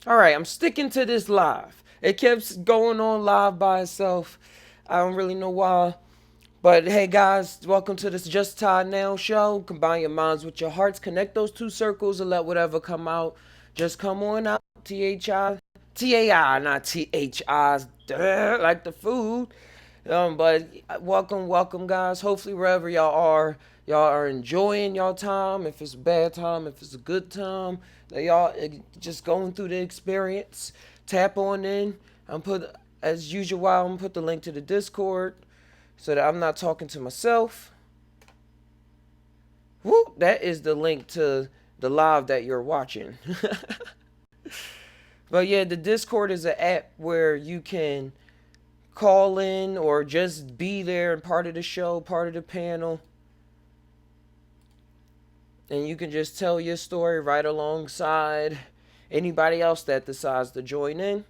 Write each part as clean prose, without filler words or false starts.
All right, I'm sticking to this live. It keeps going on live by itself. I don't really know why. But hey guys, welcome to this Just Tainow show. Combine your minds with your hearts, connect those two circles, and let whatever come out just come on out. THI, not THI's, like the food. But welcome guys. Hopefully wherever y'all are enjoying y'all time. If it's a bad time, if it's a good time, that y'all just going through the experience. Tap on in. I'm put as usual. I'm gonna put the link to the Discord so that I'm not talking to myself. Woo! That is the link to the live that you're watching. But yeah, the Discord is an app where you can call in or just be there and part of the show, part of the panel. And you can just tell your story right alongside anybody else that decides to join in.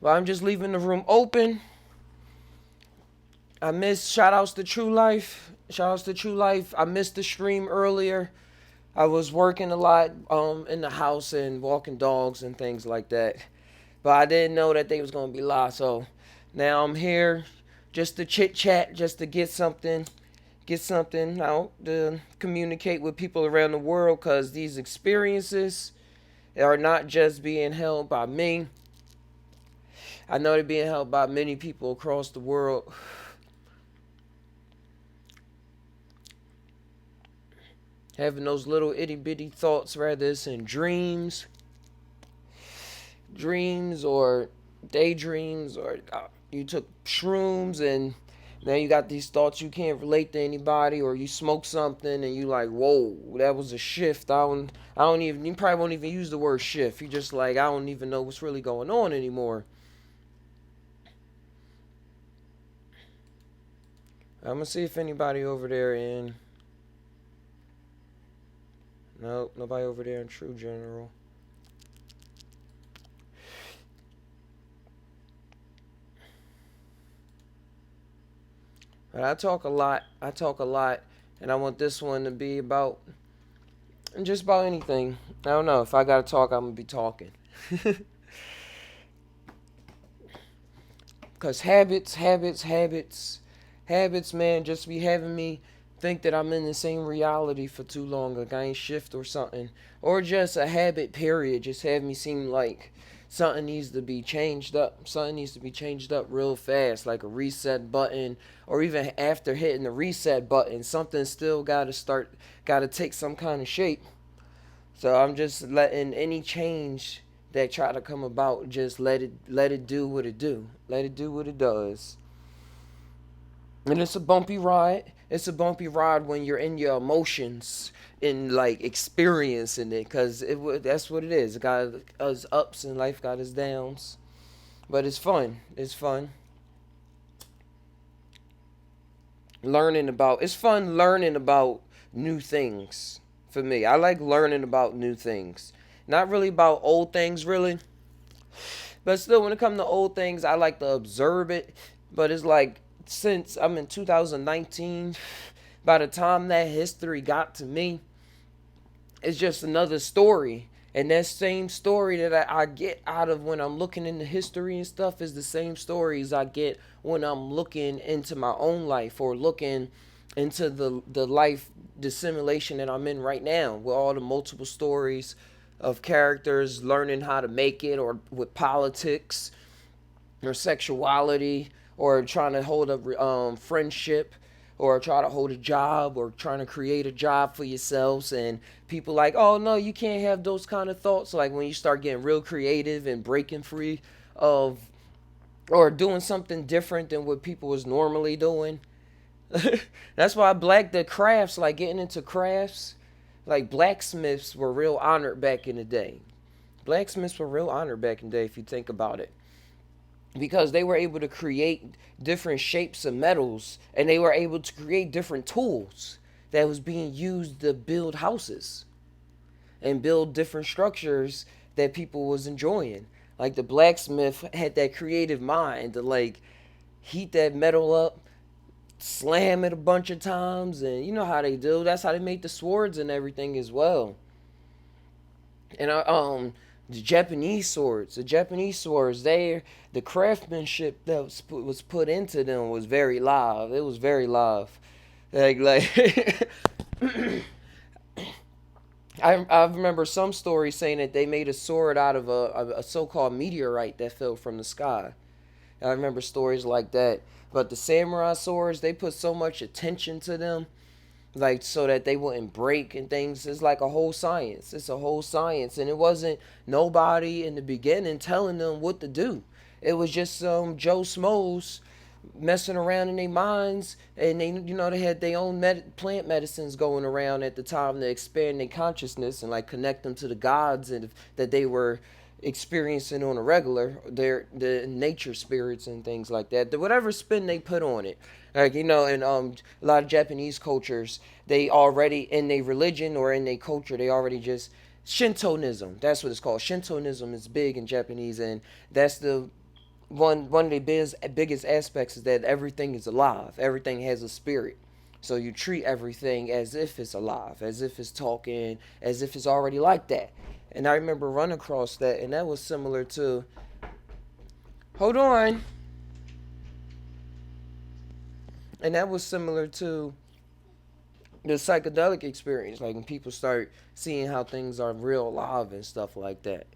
But I'm just leaving the room open. I miss shout outs to True Life. Shout outs to True Life. I missed the stream earlier. I was working a lot in the house and walking dogs and things like that. But I didn't know that they was gonna be live. So now I'm here just to chit chat, just to get something out to communicate with people around the world, because these experiences are not just being held by me. I know they're being held by many people across the world. Having those little itty bitty thoughts, rather it's in dreams or daydreams, or you took shrooms and now you got these thoughts you can't relate to anybody, or you smoke something and you like, whoa, that was a shift. I don't even, you probably won't even use the word shift. You just like, I don't even know what's really going on anymore. I'm gonna see if anybody over there in. Nope, nobody over there in True General. But I talk a lot. And I want this one to be about just about anything. I don't know. If I gotta talk, I'm gonna be talking. Cause habits, man, just be having me think that I'm in the same reality for too long, like I ain't shift or something, or just a habit. Period. Just have me seem like something needs to be changed up. Something needs to be changed up real fast, like a reset button, or even after hitting the reset button, something still got to take some kind of shape. So I'm just letting any change that try to come about, just let it do what it do. Let it do what it does. And it's a bumpy ride. It's a bumpy ride when you're in your emotions and like experiencing it, cause that's what it is. It got its ups and life got its downs, but it's fun. It's fun it's fun learning about new things. For me, I like learning about new things. Not really about old things, really. But still, when it comes to old things, I like to observe it. But it's like, since I'm in 2019, by the time that history got to me, it's just another story. And that same story that I get out of when I'm looking into history and stuff is the same stories I get when I'm looking into my own life, or looking into the life dissimulation that I'm in right now, with all the multiple stories of characters learning how to make it, or with politics or sexuality, or trying to hold a friendship, or try to hold a job, or trying to create a job for yourselves. And people like, oh no, you can't have those kind of thoughts. Like when you start getting real creative and breaking free of, or doing something different than what people was normally doing. That's why I black the crafts, like getting into crafts. Like blacksmiths were real honored back in the day. Blacksmiths were real honored back in the day, if you think about it, because they were able to create different shapes of metals, and they were able to create different tools that was being used to build houses and build different structures that people was enjoying. Like the blacksmith had that creative mind to like heat that metal up, slam it a bunch of times, and you know how they do. That's how they make the swords and everything as well. And the Japanese swords, the craftsmanship that was put into them was very live. It was very live. Like I remember some stories saying that they made a sword out of a so-called meteorite that fell from the sky. I remember stories like that. But the samurai swords, they put so much attention to them, like so that they wouldn't break and things. It's like a whole science. It's a whole science, and it wasn't nobody in the beginning telling them what to do. It was just some Joe Schmoes messing around in their minds, and they had their own plant medicines going around at the time to expand their consciousness and like connect them to the gods and that they were experiencing on a regular, the nature spirits and things like that. Whatever spin they put on it, like in a lot of Japanese cultures, they already in their religion or in their culture, they already just Shintoism. That's what it's called. Shintoism is big in Japanese, and that's the one of the biggest aspects is that everything is alive. Everything has a spirit. So you treat everything as if it's alive, as if it's talking, as if it's already like that. And I remember running across that, and that was similar to. Hold on. And that was similar to the psychedelic experience, like when people start seeing how things are real alive and stuff like that,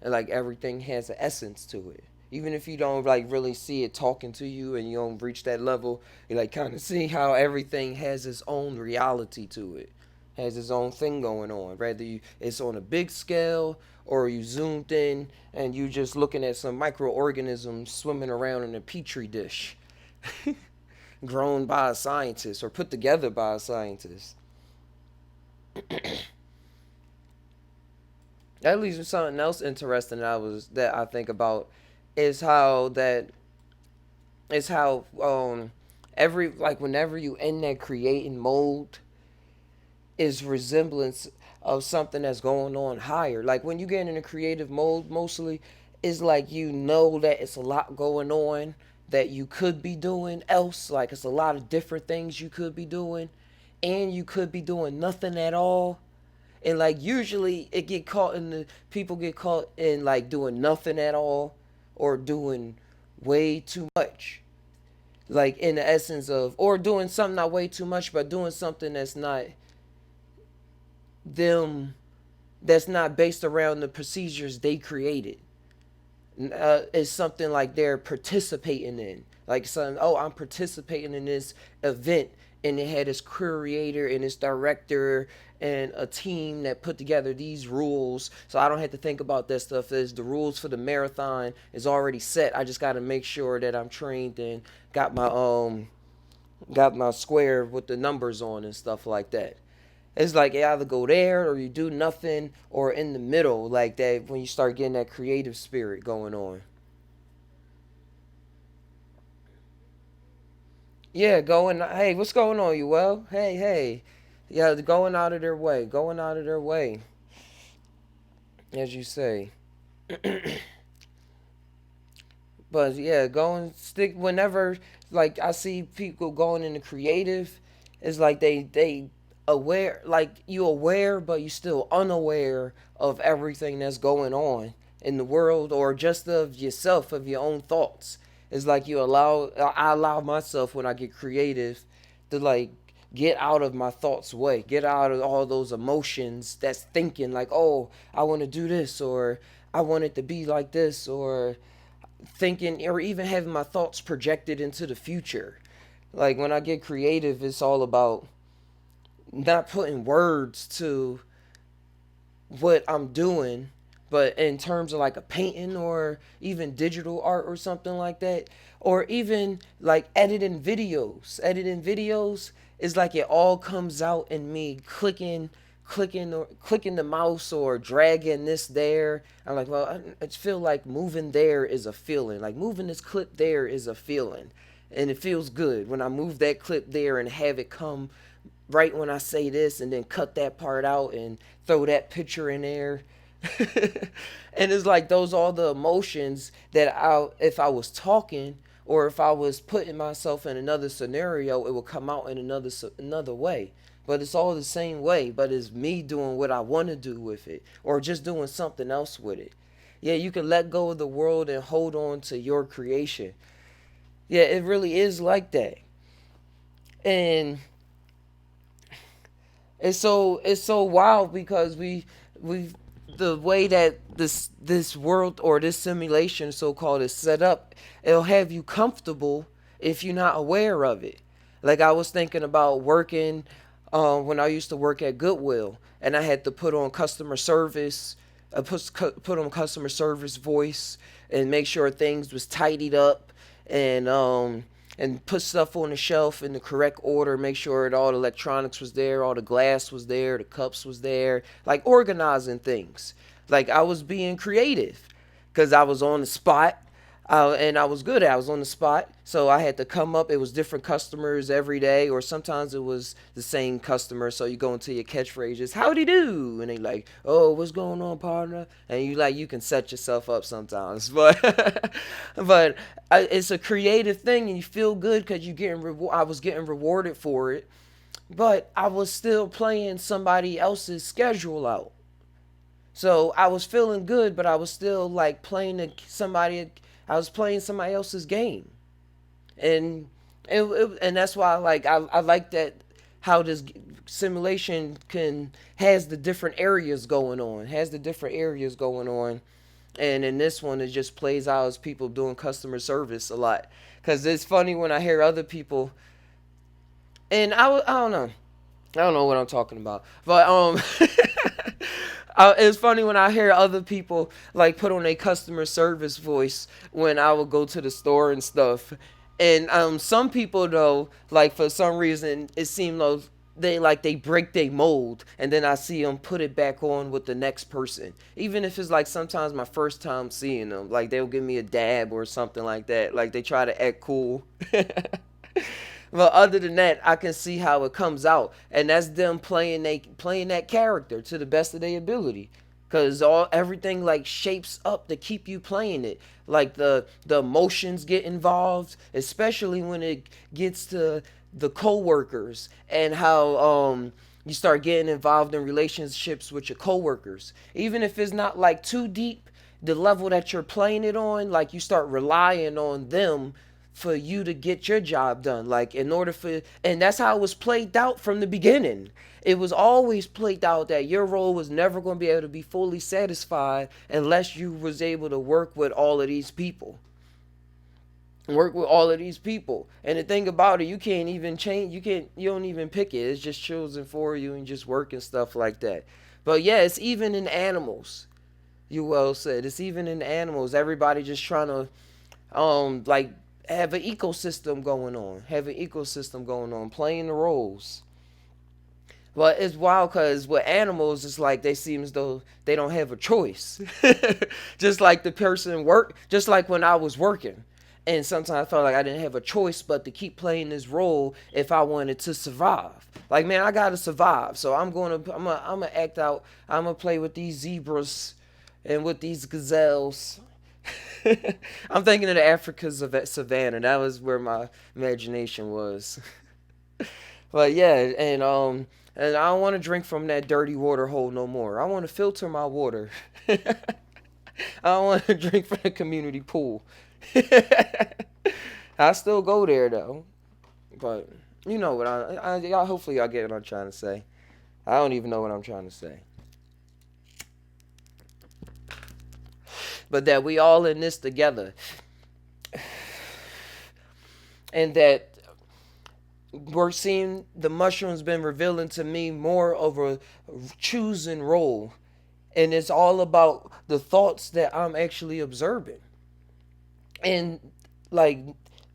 and like everything has an essence to it. Even if you don't like really see it talking to you and you don't reach that level, you like kind of see how everything has its own reality to it, has its own thing going on. Whether it's on a big scale or you zoomed in and you just looking at some microorganisms swimming around in a petri dish, grown by a scientist or put together by a scientist. That leads to something else interesting that I think about is how that is how every like whenever you in that creating mode is resemblance of something that's going on higher. Like when you get in a creative mode mostly it's like that it's a lot going on that you could be doing else. Like it's a lot of different things you could be doing and you could be doing nothing at all. And like usually it get caught in the people get caught in like doing nothing at all or doing way too much, like in the essence of or doing something not way too much but doing something that's not them, that's not based around the procedures they created. It's something like they're participating in, like something, oh, I'm participating in this event, and it had its creator and its director and a team that put together these rules, so I don't have to think about that stuff. There's the rules for the marathon is already set. I just got to make sure that I'm trained and got my square with the numbers on and stuff like that. It's like you either go there or you do nothing or in the middle, like that when you start getting that creative spirit going on. Yeah, going. Hey, what's going on? You well? Hey, hey. Yeah, going out of their way, going out of their way, as you say. But yeah, going stick whenever like I see people going into creative, it's like they aware, like you aware but you still unaware of everything that's going on in the world or just of yourself, of your own thoughts. It's like I allow myself when I get creative to like get out of my thoughts way, get out of all those emotions that's thinking like, oh, I want to do this or I want it to be like this, or thinking or even having my thoughts projected into the future. Like when I get creative, it's all about not putting words to what I'm doing, but in terms of like a painting or even digital art or something like that, or even like editing videos is like it all comes out in me clicking the mouse or dragging this there. I'm like, well, I feel like moving there is a feeling. Like moving this clip there is a feeling. And it feels good when I move that clip there and have it come right when I say this and then cut that part out and throw that picture in there. And it's like those all the emotions that if I was talking or if I was putting myself in another scenario, it would come out in another way. but it's all the same way. But it's me doing what I want to do with it, or just doing something else with it. Yeah, you can let go of the world and hold on to your creation. Yeah, it really is like that. And it's so wild because we the way that this world or this simulation so called is set up, it'll have you comfortable if you're not aware of it. Like I was thinking about working when I used to work at Goodwill, and I had to put on customer service, put on customer service voice, and make sure things was tidied up, and put stuff on the shelf in the correct order, make sure that all the electronics was there, all the glass was there, the cups was there, like organizing things. Like I was being creative because I was on the spot. And I was good at it. I was on the spot. So I had to come up. It was different customers every day, or sometimes it was the same customer. So you go into your catchphrases, howdy do. And they like, oh, what's going on, partner? And you can set yourself up sometimes. But but it's a creative thing, and you feel good because I was getting rewarded for it. But I was still playing somebody else's schedule out. So I was feeling good, but I was still like somebody. I was playing somebody else's game, and and that's why I like that how this simulation can has the different areas going on, and in this one it just plays out as people doing customer service a lot. Cause it's funny when I hear other people, and I don't know what I'm talking about, but it's funny when I hear other people like put on a customer service voice when I would go to the store and stuff. And some people though, like for some reason, it seemed like they break their mold, and then I see them put it back on with the next person. Even if it's like sometimes my first time seeing them, like they'll give me a dab or something like that. Like they try to act cool. But other than that, I can see how it comes out, and that's them playing that character to the best of their ability. Cause everything like shapes up to keep you playing it. Like the emotions get involved, especially when it gets to the coworkers and how you start getting involved in relationships with your coworkers. Even if it's not like too deep, the level that you're playing it on, like you start relying on them for you to get your job done. Like in order for and that's how it was played out from the beginning. It was always played out that your role was never going to be able to be fully satisfied unless you was able to work with all of these people. And the thing about it, you can't even change, you don't even pick it. It's just chosen for you and just work and stuff like that. But yeah, it's even in animals. You well said. It's even in animals. Everybody just trying to like have an ecosystem going on. Playing the roles. But it's wild because with animals, it's like they seem as though they don't have a choice. Just like the person work, just like when I was working. And sometimes I felt like I didn't have a choice but to keep playing this role if I wanted to survive. Like, man, I gotta survive. So I'm gonna act out. I'm gonna play with these zebras and with these gazelles. I'm thinking of the Africa's savannah. That was where my imagination was. But yeah, and I don't want to drink from that dirty water hole no more. I want to filter my water. I don't want to drink from the community pool. I still go there though. But you know what y'all hopefully y'all get what I'm trying to say. I don't even know what I'm trying to say. But that we all in this together. And that we're seeing the mushrooms been revealing to me more of a choosing role, and it's all about the thoughts that I'm actually observing, and like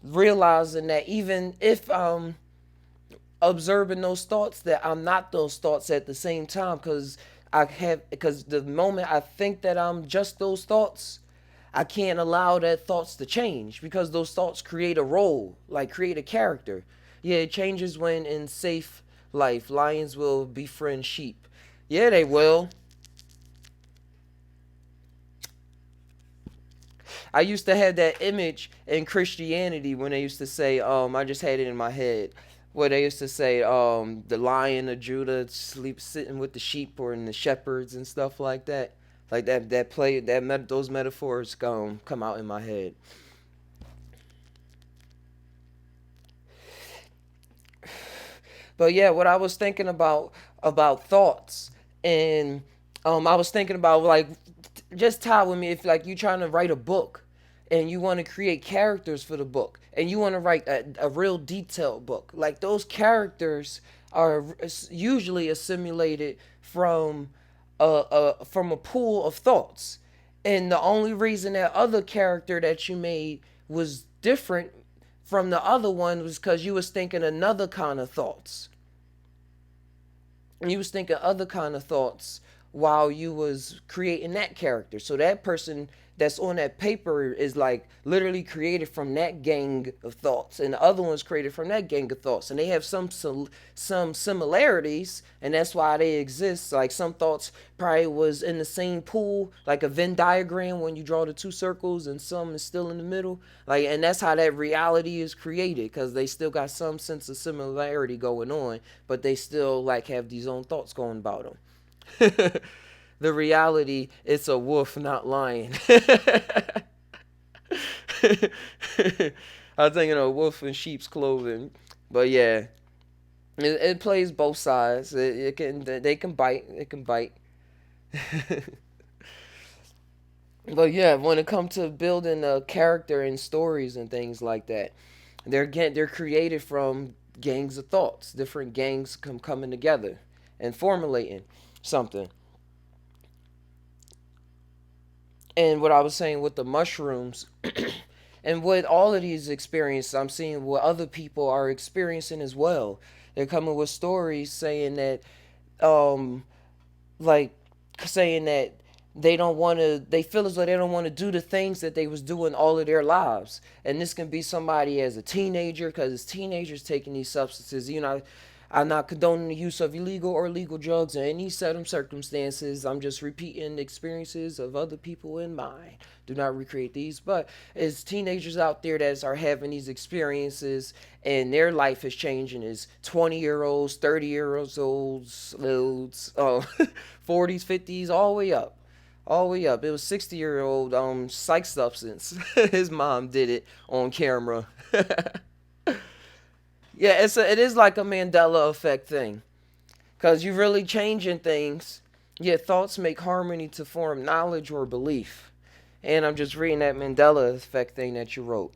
realizing that even if I'm observing those thoughts, that I'm not those thoughts at the same time, because the moment I think that I'm just those thoughts, I can't allow that thoughts to change because those thoughts create a role, like create a character. Yeah, it changes when in safe life lions will befriend sheep. Yeah, they will. I used to have that image in Christianity when they used to say, I just had it in my head. where they used to say, the Lion of Judah sleep sitting with the sheep or in the shepherds and stuff like that. Like that play those metaphors come out in my head. But yeah, what I was thinking about thoughts, and I was thinking about like just tie with me if like you trying to write a book, and you want to create characters for the book, and you want to write a real detailed book. Like those characters are usually assimilated from a pool of thoughts, and the only reason that other character that you made was different from the other one was because you was thinking another kind of thoughts. You was thinking other kind of thoughts while you was creating that character. So that person that's on that paper is like literally created from that gang of thoughts, and the other one's created from that gang of thoughts, and they have some similarities, and that's why they exist. Like some thoughts probably was in the same pool, like a Venn diagram when you draw the two circles, and some is still in the middle. Like, and that's how that reality is created because they still got some sense of similarity going on, but they still like have these own thoughts going about them. The reality, it's a wolf, not lion. I was thinking of wolf in sheep's clothing, but yeah, it plays both sides. It can they can bite. It can bite. But yeah, when it comes to building a character and stories and things like that, they're created from gangs of thoughts, different gangs coming together and formulating something. And what I was saying with the mushrooms, and with all of these experiences, I'm seeing what other people are experiencing as well. They're coming with stories saying that, um, like, saying that they feel as though they don't want to do the things that they was doing all of their lives. And this can be somebody as a teenager, because it's teenagers taking these substances. I'm not condoning the use of illegal or legal drugs in any set of circumstances. I'm just repeating the experiences of other people in mine. Do not recreate these. But it's teenagers out there that are having these experiences, and their life is changing. Is 20-year-olds, 30-year-olds, 40s, 50s, all the way up. All the way up. It was 60-year-old psych substance. His mom did it on camera. Yeah, it is like a Mandela effect thing, cause you really changing things. Yet thoughts make harmony to form knowledge or belief. And I'm just reading that Mandela effect thing that you wrote.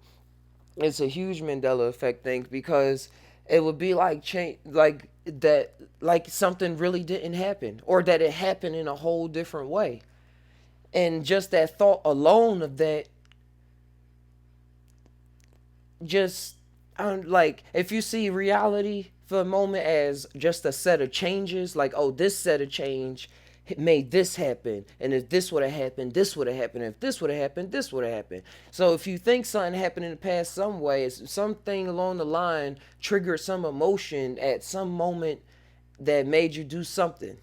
It's a huge Mandela effect thing because it would be like change, like that, like something really didn't happen, or that it happened in a whole different way. And just that thought alone of that, just like if you see reality for a moment as just a set of changes, like, oh, this set of change made this happen, and if this would have happened, this would have happened, if this would have happened, this would have happened. So if you think something happened in the past some way, it's something along the line triggered some emotion at some moment that made you do something.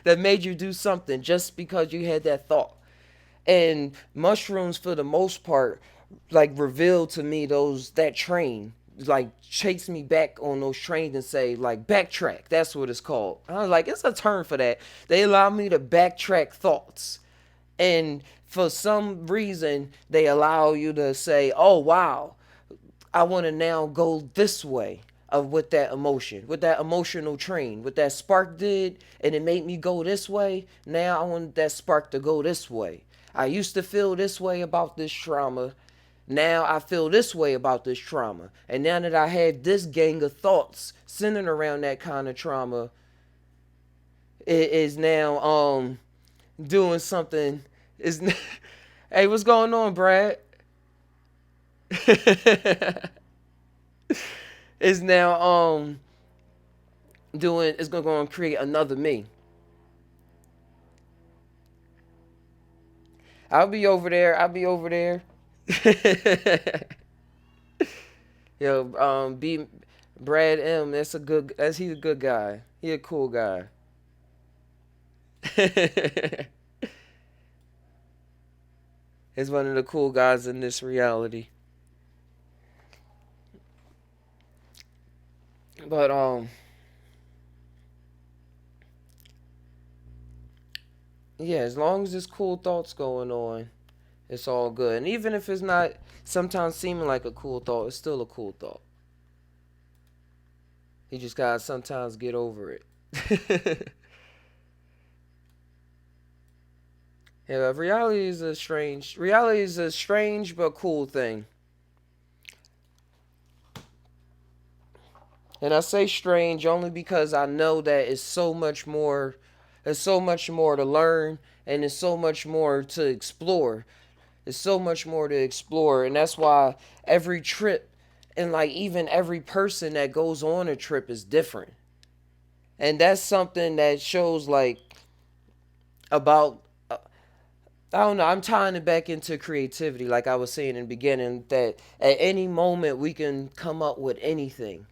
That made you do something just because you had that thought. And mushrooms for the most part like revealed to me those that train, like chase me back on those trains and say like backtrack. That's what it's called. I was like, it's a term for that. They allow me to backtrack thoughts, and for some reason they allow you to say, oh wow, I want to now go this way of with that emotion, with that emotional train, with that spark did, and it made me go this way. Now I want that spark to go this way. I used to feel this way about this trauma. Now I feel this way about this trauma. And now that I have this gang of thoughts centered around that kind of trauma, it is now doing something is hey, what's going on, Brad? Is now doing it's gonna go and create another me. I'll be over there. I'll be over there. Yo, B Brad M. That's a good. That's he's a good guy. He a cool guy. He's one of the cool guys in this reality. But yeah, as long as there's cool thoughts going on, it's all good. And even if it's not sometimes seeming like a cool thought, it's still a cool thought. You just gotta sometimes get over it. Yeah, reality is a strange but cool thing. And I say strange only because I know that it's so much more, there's so much more to learn, and there's so much more to explore. There's so much more to explore, and that's why every trip and like even every person that goes on a trip is different. And that's something that shows like about I don't know, I'm tying it back into creativity like I was saying in the beginning that at any moment we can come up with anything.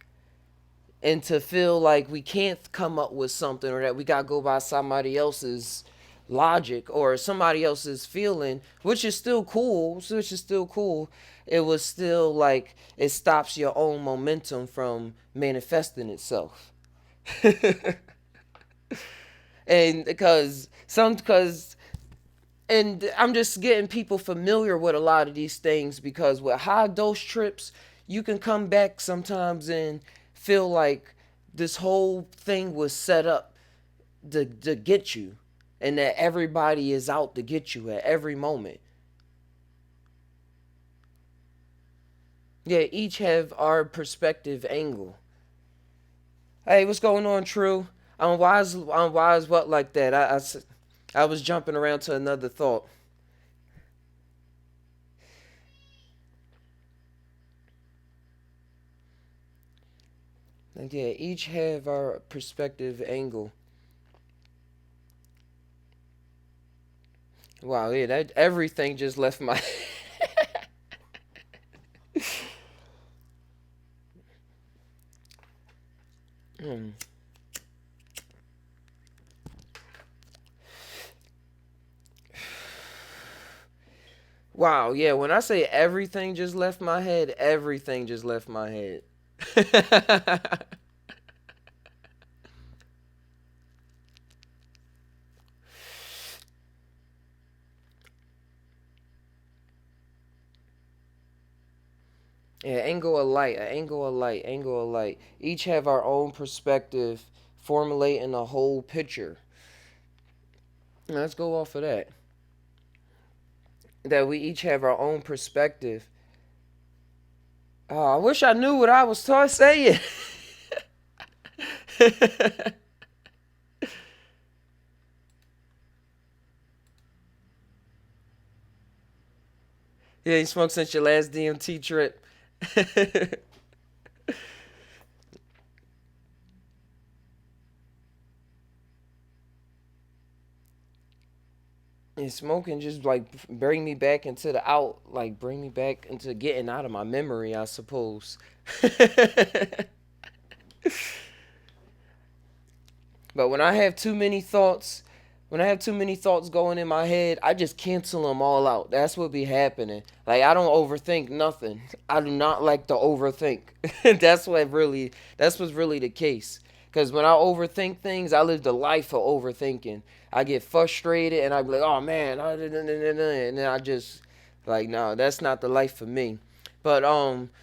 And to feel like we can't come up with something or that we got to go by somebody else's logic or somebody else's feeling, which is still cool, it was still like it stops your own momentum from manifesting itself. And because and I'm just getting people familiar with a lot of these things because with high dose trips, you can come back sometimes and feel like this whole thing was set up to get you and that everybody is out to get you at every moment. Yeah, each have our perspective angle. Hey, what's going on, True? I'm wise what like that? I was jumping around to another thought. Like, yeah, each have our perspective angle. Wow, yeah, that everything just left my. Hmm. Wow, yeah, when I say everything just left my head, everything just left my head. Yeah, angle of light. Each have our own perspective, formulating a whole picture. Let's go off of that. That we each have our own perspective. Oh, I wish I knew what I was saying. Yeah, you smoked since your last DMT trip. And smoking just like bring me back into the out, like bring me back into getting out of my memory, I suppose. But when I have too many thoughts going in my head, I just cancel them all out. That's what be happening. Like I don't overthink nothing. I do not like to overthink. That's what's really the case. Because when I overthink things, I live the life of overthinking. I get frustrated and I be like, oh man, and then I just like, no, that's not the life for me. But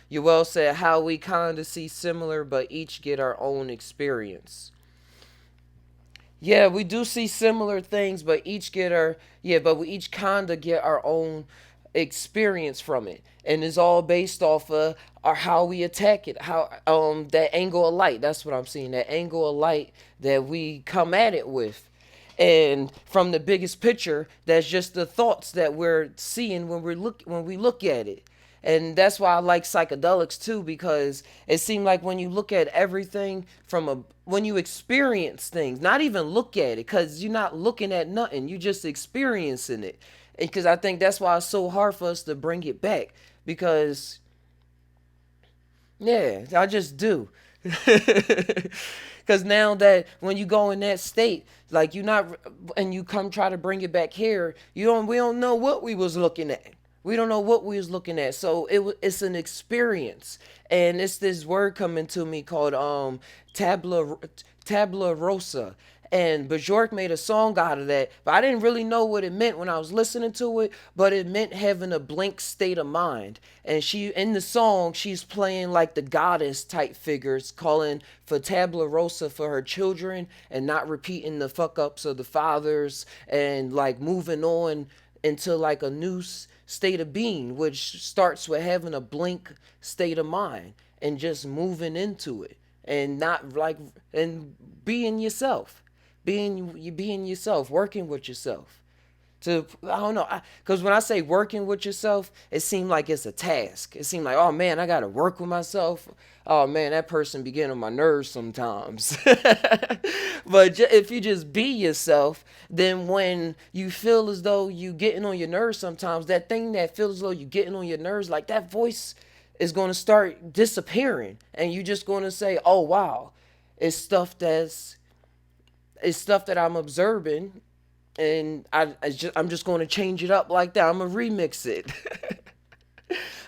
you well said how we kind of see similar, but each get our own experience. Yeah, we do see similar things, but but we each kinda get our own experience from it, and it's all based off of our how we attack it, how that angle of light. That's what I'm seeing. That angle of light that we come at it with, and from the biggest picture, that's just the thoughts that we're seeing when we look at it. And that's why I like psychedelics too, because it seemed like when you look at everything when you experience things, not even look at it, because you're not looking at nothing, you just experiencing it. And because I think that's why it's so hard for us to bring it back, because yeah, I just do. Because now that when you go in that state, like you not, and you come try to bring it back here, we don't know what we was looking at. We don't know what we was looking at. So it's an experience. And it's this word coming to me called tabla tabla rosa. And Bjork made a song out of that, but I didn't really know what it meant when I was listening to it. But it meant having a blank state of mind. And she, in the song, she's playing like the goddess type figures, calling for tabla rosa for her children, and not repeating the fuck ups of the fathers, and like moving on into like a new state of being, which starts with having a blank state of mind and just moving into it, and not like, and being yourself, being yourself, working with yourself. To, I don't know, because when I say working with yourself, it seemed like it's a task. It seemed like, oh man, I gotta work with myself. Oh man, that person be getting on my nerves sometimes. But if you just be yourself, then when you feel as though you getting on your nerves sometimes, that thing that feels as though you getting on your nerves, like that voice is going to start disappearing, and you just going to say, oh wow, it's stuff that's it's stuff that I'm observing, and I'm just going to change it up like that. I'm gonna remix it.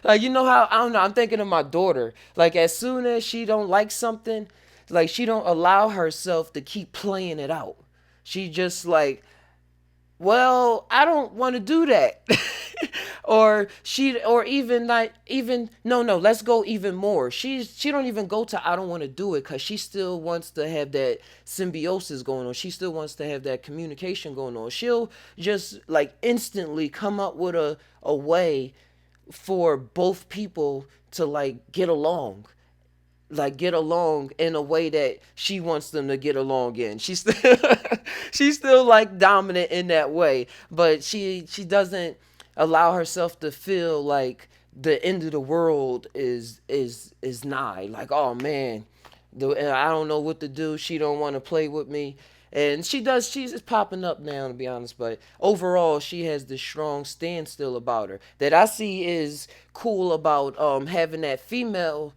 Like, you know how, I don't know, I'm thinking of my daughter. Like, as soon as she don't like something, like, she don't allow herself to keep playing it out. She just like, well, I don't want to do that. Or even like, even no, let's go even more. She don't even go to I don't want to do it, because she still wants to have that symbiosis going on. She still wants to have that communication going on. She'll just like instantly come up with a way for both people to like get along in a way that she wants them to get along in. She's still she's still like dominant in that way, but she doesn't allow herself to feel like the end of the world is nigh. Like, oh man, I don't know what to do. She don't want to play with me. And she does. She's just popping up now, to be honest. But overall, she has this strong standstill about her that I see is cool about having that female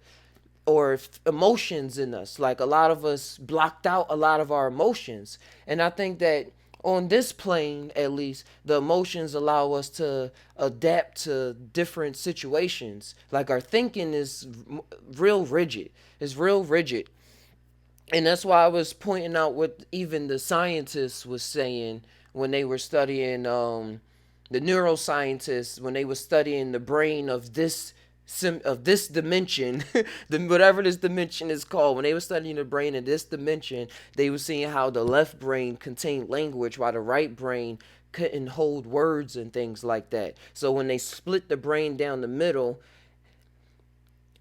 or emotions in us. Like, a lot of us blocked out a lot of our emotions. And I think that on this plane, at least, the emotions allow us to adapt to different situations. Like, our thinking is real rigid. It's real rigid. And that's why I was pointing out what even the scientists was saying when they were studying the neuroscientists, when they were studying the brain of this dimension, whatever this dimension is called. When they were studying the brain in this dimension, they were seeing how the left brain contained language, while the right brain couldn't hold words and things like that. So when they split the brain down the middle,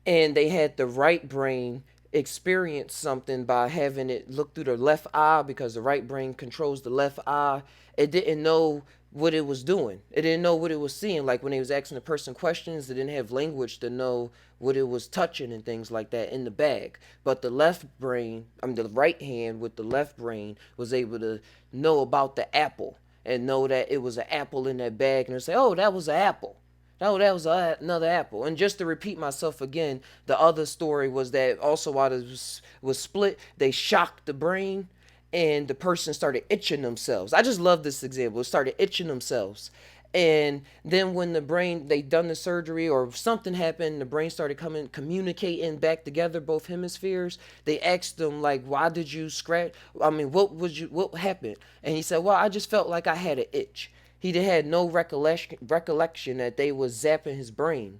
and they had the right brain experience something by having it look through the left eye, because the right brain controls the left eye. It didn't know what it was doing. It didn't know what it was seeing. Like, when they was asking the person questions, it didn't have language to know what it was touching and things like that in the bag. But the left brain, I mean the right hand with the left brain, was able to know about the apple, and know that it was an apple in that bag, and say, oh, that was an apple. No, that was another apple. And just to repeat myself again, the other story was that also, while it was split, they shocked the brain, and the person started itching themselves. I just love this example. It started itching themselves. And then when the brain, they done the surgery or something happened, the brain started communicating back together, both hemispheres. They asked them, like, why did you scratch? I mean, what happened? And he said, well, I just felt like I had an itch. He had no recollection that they was zapping his brain,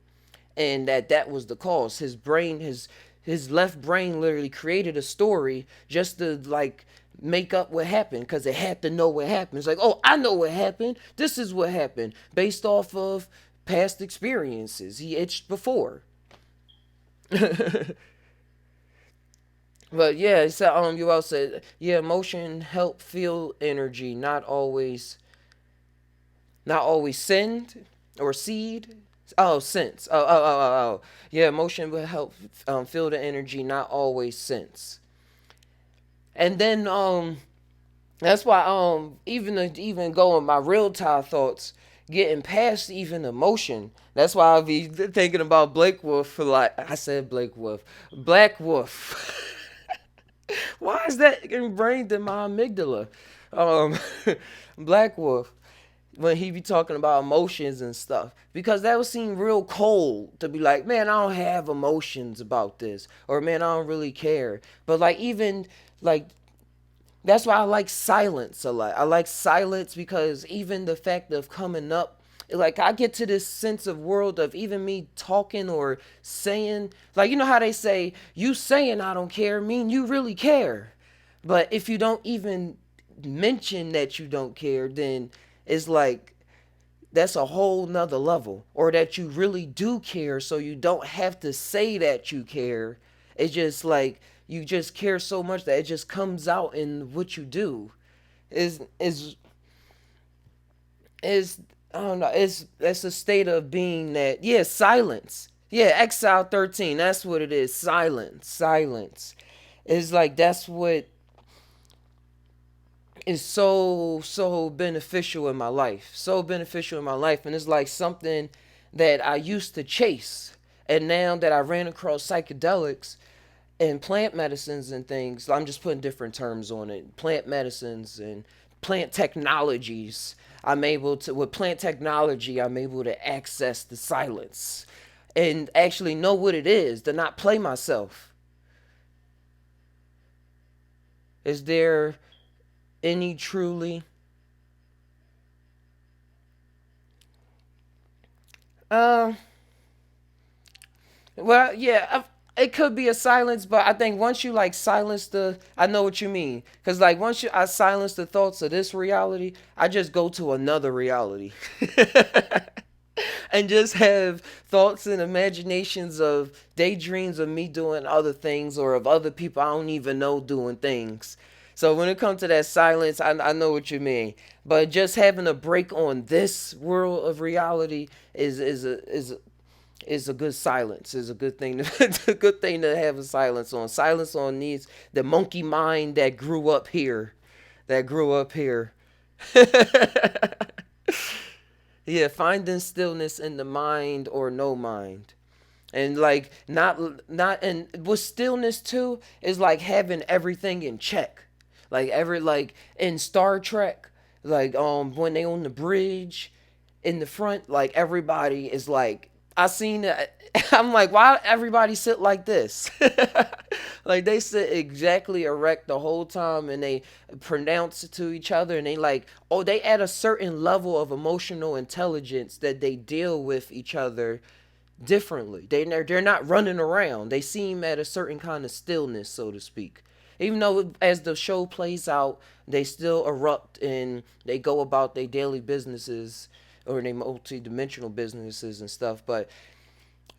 and that was the cause. His left brain literally created a story just to like make up what happened, because it had to know what happened. It's like, oh, I know what happened. This is what happened based off of past experiences. He itched before. But yeah, so you all said, yeah, emotion help feel energy, not always send or seed. Oh, sense. Oh. Yeah, emotion will help feel the energy, not always sense. And then that's why even going my real time thoughts, getting past even emotion. That's why I'll be thinking about Blake Wolf for, like I said, Blake Wolf, Black Wolf. Why is that ingrained in my amygdala? Um, Black Wolf. when he be talking about emotions and stuff, because that would seem real cold to be like, man, I don't have emotions about this, or man, I don't really care. But like, even like, that's why I like silence a lot. I like silence because even the fact of coming up, like, I get to this sense of world of even me talking or saying, like, you know how they say, you saying I don't care mean you really care. But if you don't even mention that you don't care, then it's like that's a whole nother level. Or that you really do care, so you don't have to say that you care. It's just like you just care so much that it just comes out in what you do. Is is is I don't know. It's That's a state of being that, yeah, silence. Yeah, Exile 13. That's what it is. Silence. Silence. It's like that's what is so beneficial in my life. So beneficial in my life, and it's like something that I used to chase, and now that I ran across psychedelics and plant medicines and things, I'm just putting different terms on it. Plant medicines and plant technologies. I'm able to, with plant technology, I'm able to access the silence and actually know what it is, to not play myself. Is there any truly uh well, yeah, it could be a silence, but I think once you like silence the, I know what you mean, because like once I silence the thoughts of this reality, I just go to another reality, and just have thoughts and imaginations of daydreams of me doing other things or of other people I don't even know doing things. So when it comes to that silence, I know what you mean. But just having a break on this world of reality is a good silence. Is a good thing. It's a good thing to have a silence on. Silence on these, the monkey mind that grew up here, that grew up here. Yeah, finding stillness in the mind or no mind. And like not and with stillness too is like having everything in check. Like every, like in Star Trek, like when they on the bridge in the front, like everybody is like, I seen that. I'm like, why everybody sit like this? Like they sit exactly erect the whole time, and they pronounce it to each other, and they like, oh, they add a certain level of emotional intelligence that they deal with each other differently. They're not running around. They seem at a certain kind of stillness, so to speak. Even though as the show plays out, they still erupt and they go about their daily businesses or their multi-dimensional businesses and stuff. But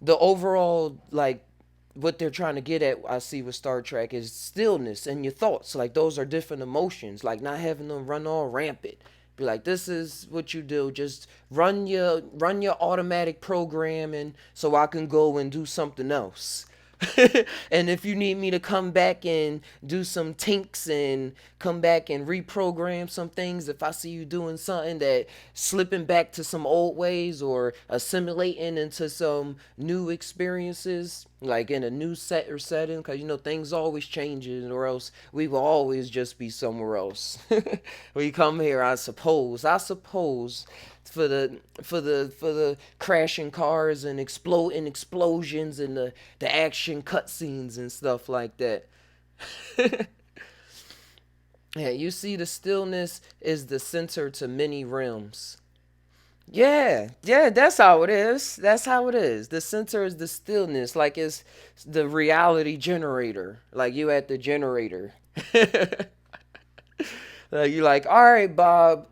the overall, like, what they're trying to get at, I see with Star Trek, is stillness and your thoughts. Like those are different emotions. Like not having them run all rampant. Be like, this is what you do. Just run your automatic programming so I can go and do something else. And if you need me to come back and do some tinks and come back and reprogram some things, if I see you doing something that slipping back to some old ways or assimilating into some new experiences, like in a new set or setting, because you know things always changing, or else we will always just be somewhere else. We come here, I suppose, for the crashing cars and exploding explosions and the action cutscenes and stuff like that. Yeah, you see, the stillness is the center to many realms. Yeah, yeah, that's how it is. That's how it is. The center is the stillness, like it's the reality generator. Like you at the generator. Like you like, all right, Bob,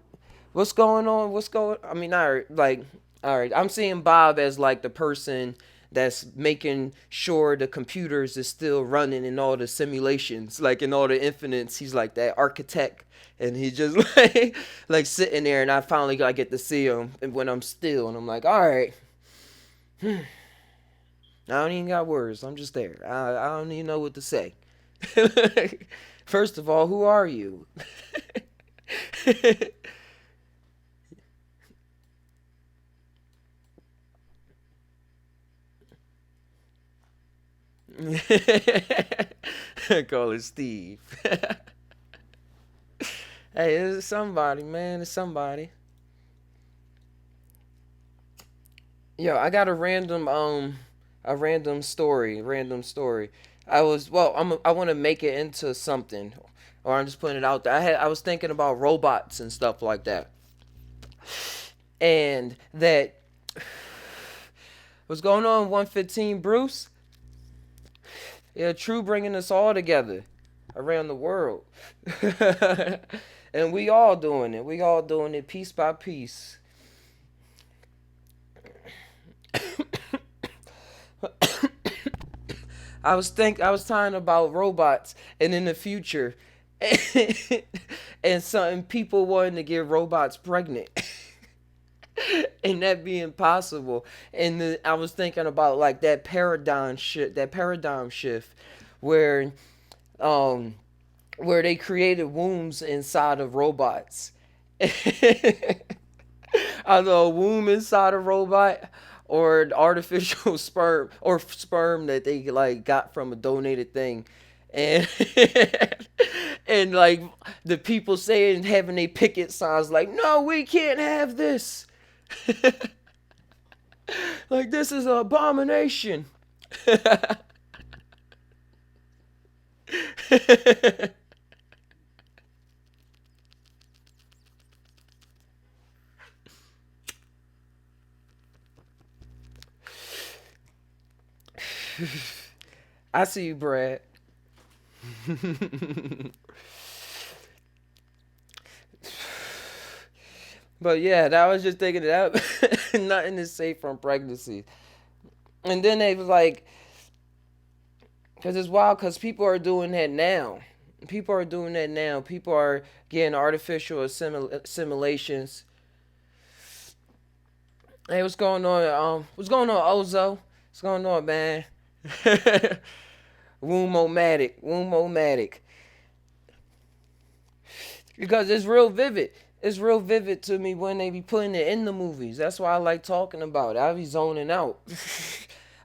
what's going on? What's going? I mean, all right, like, all right. I'm seeing Bob as like the person that's making sure the computers is still running in all the simulations, like in all the infinites. He's like that architect, and he just like sitting there, and I finally got get to see him, and when I'm still, and I'm like, all right, I don't even got words. I'm just there. I don't even know what to say. First of all, who are you? Call it Steve. Hey, it's somebody, man. It's somebody. Yo, I got a random story. I was well, I want to make it into something, or I'm just putting it out there. I was thinking about robots and stuff like that, and that what's going on 115 Bruce. Yeah, True bringing us all together around the world, and we all doing it. We all doing it piece by piece. I was talking about robots and in the future, and some people wanting to get robots pregnant, and that being possible. And I was thinking about like that paradigm shift, where um where they created wombs inside of robots. Either a womb inside a robot or an artificial sperm or sperm that they like got from a donated thing, and and like the people saying having a picket signs like no we can't have this, like this is an abomination. I see you, Brad. But yeah, that was just thinking that nothing is safe from pregnancy. And then they was like, because it's wild, because people are doing that now. People are doing that now. People are getting artificial assimilations. Hey, what's going on? What's going on, Ozo? What's going on, man? Womb-o-matic. Because it's real vivid. It's real vivid to me when they be putting it in the movies. That's why I like talking about it. I be zoning out.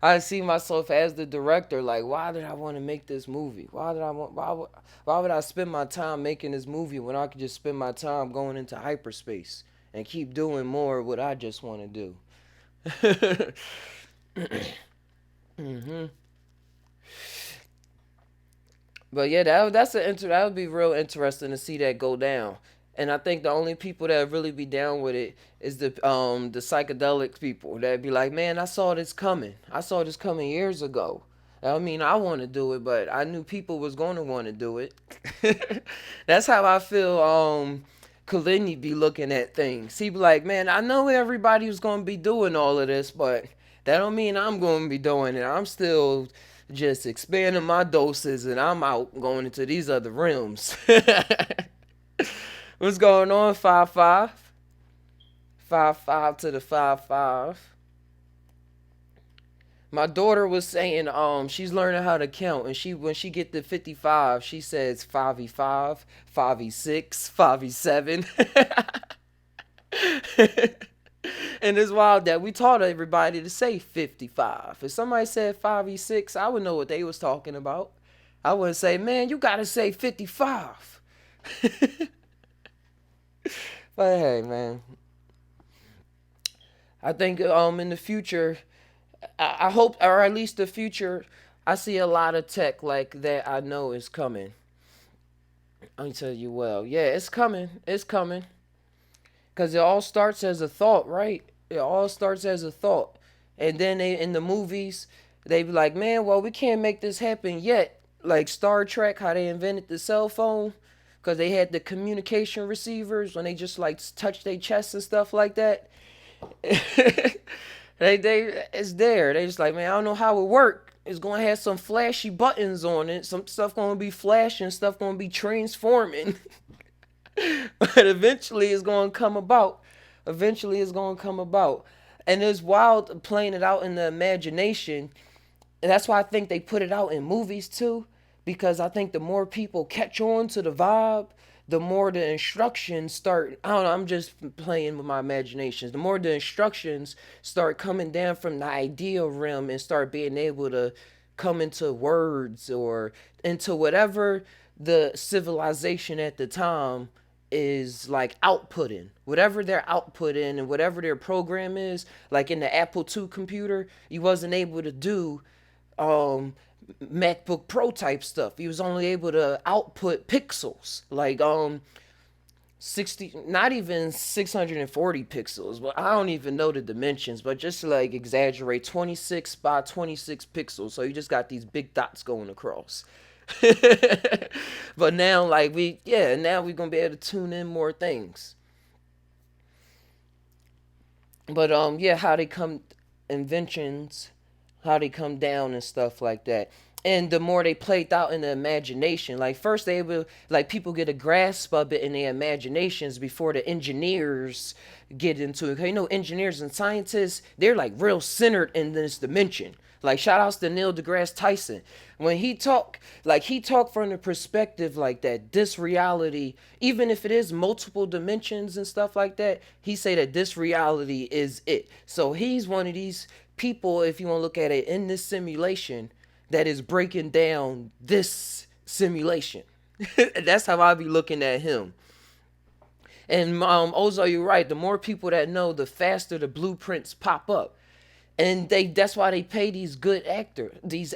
I see myself as the director. Like, why did I want to make this movie? Why would I spend my time making this movie when I could just spend my time going into hyperspace and keep doing more of what I just want to do? hmm But yeah, that would be real interesting to see that go down. And I think the only people that really be down with it is the psychedelic people that be like, man, I saw this coming. I saw this coming years ago. I mean, I want to do it, but I knew people was going to want to do it. That's how I feel. Kalini be looking at things. He be like, man, I know everybody was going to be doing all of this, but that don't mean I'm going to be doing it. I'm still just expanding my doses, and I'm out going into these other realms. What's going on, 5-5? 5-5 to the 5-5. My daughter was saying she's learning how to count, and she when she get to 55 she says 5e5, 5e6, 5e7. And it's wild that we taught everybody to say 55. If somebody said 5e6, I would know what they was talking about. I wouldn't say, man, you gotta say 55. But hey, man, I think in the future, I hope, or at least the future, I see a lot of tech like that. I know is coming. Let me tell you, well, yeah, it's coming. It's coming. Because it all starts as a thought, right? It all starts as a thought. And then they in the movies, they be like, man, well, we can't make this happen yet. Like Star Trek, how they invented the cell phone. Because they had the communication receivers when they just like touch their chest and stuff like that. They it's there. They just like, man, I don't know how it work. It's gonna have some flashy buttons on it. Some stuff gonna be flashing, stuff gonna be transforming. But eventually it's gonna come about. Eventually it's gonna come about. And it's wild playing it out in the imagination. And that's why I think they put it out in movies too. Because I think the more people catch on to the vibe, the more the instructions start. I don't know, I'm just playing with my imaginations. The more the instructions start coming down from the ideal realm and start being able to come into words or into whatever the civilization at the time is like outputting whatever they're outputting and whatever their program is. Like in the Apple II computer, you wasn't able to do um MacBook Pro type stuff. He was only able to output pixels, like 60, not even 640 pixels. Well, I don't even know the dimensions, but just to like exaggerate, 26 by 26 pixels. So you just got these big dots going across. But now, like, now we're gonna be able to tune in more things. But yeah, how they come, inventions, how they come down and stuff like that. And the more they played out in the imagination, like first they will, like, people get a grasp of it in their imaginations before the engineers get into it. 'Cause you know, engineers and scientists, they're like real centered in this dimension. Like shout outs to Neil deGrasse Tyson. When he talk from the perspective like that, this reality, even if it is multiple dimensions and stuff like that, he say that this reality is it. So he's one of these people, if you want to look at it in this simulation, that is breaking down this simulation. That's how I be looking at him. And Ozo, you're right. The more people that know, the faster the blueprints pop up. And that's why they pay these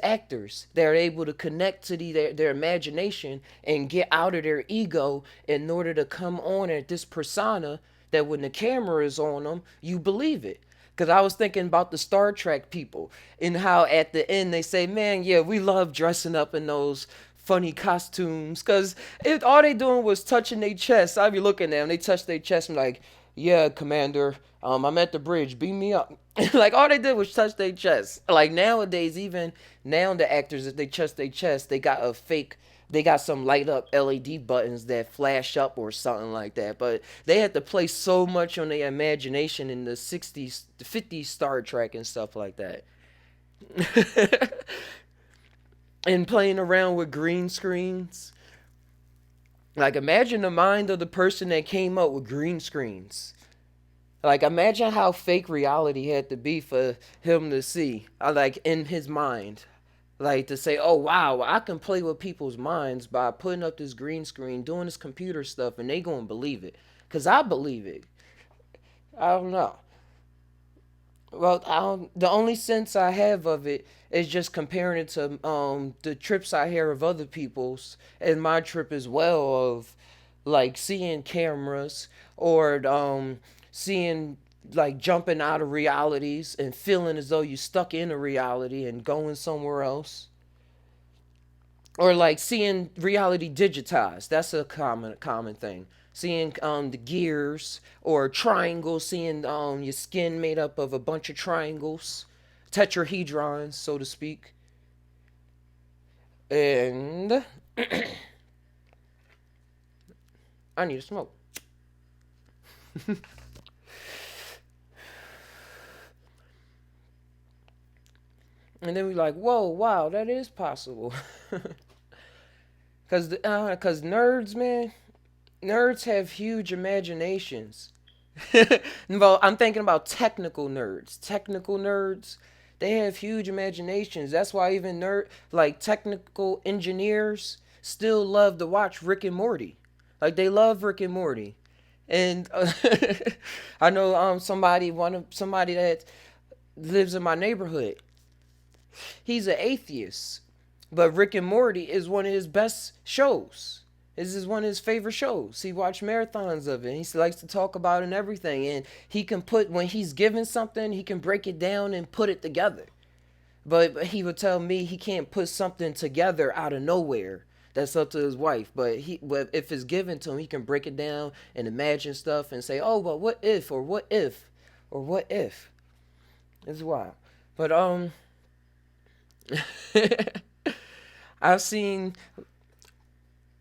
actors that are able to connect to their imagination and get out of their ego in order to come on at this persona that when the camera is on them, you believe it. Because I was thinking about the Star Trek people and how at the end they say, man, yeah, we love dressing up in those funny costumes. Because all they doing was touching their chest. I'd be looking at them, they touch their chest and like, yeah, Commander, I'm at the bridge, beam me up. Like all they did was touch their chest. Like nowadays, even now the actors, if they touch their chest, they got some light up LED buttons that flash up or something like that. But they had to play so much on their imagination in the 60s, the 50s Star Trek and stuff like that. And playing around with green screens. Like imagine the mind of the person that came up with green screens. Like imagine how fake reality had to be for him to see, like in his mind, like to say, "Oh wow, I can play with people's minds by putting up this green screen, doing this computer stuff, and they gonna believe it, cause I believe it." I don't know. Well, the only sense I have of it is just comparing it to the trips I hear of other people's and my trip as well of like seeing cameras or seeing like jumping out of realities and feeling as though you stuck in a reality and going somewhere else, or like seeing reality digitized. That's a common thing. Seeing the gears or triangles, seeing your skin made up of a bunch of triangles, tetrahedrons, so to speak. And I need to smoke. And then we like, whoa, wow, that is possible. Cause nerds, man, nerds have huge imaginations. Well, I'm thinking about technical nerds. Technical nerds, they have huge imaginations. That's why even like technical engineers still love to watch Rick and Morty. Like they love Rick and Morty. And I know somebody that lives in my neighborhood. He's an atheist, but Rick and Morty is one of his best shows. This is one of his favorite shows. He watched marathons of it. He likes to talk about it and everything. And he can when he's given something, he can break it down and put it together. But he would tell me he can't put something together out of nowhere. That's up to his wife. But if it's given to him, he can break it down and imagine stuff and say, "Oh, but what if, or what if, or what if?" It's wild. But I've seen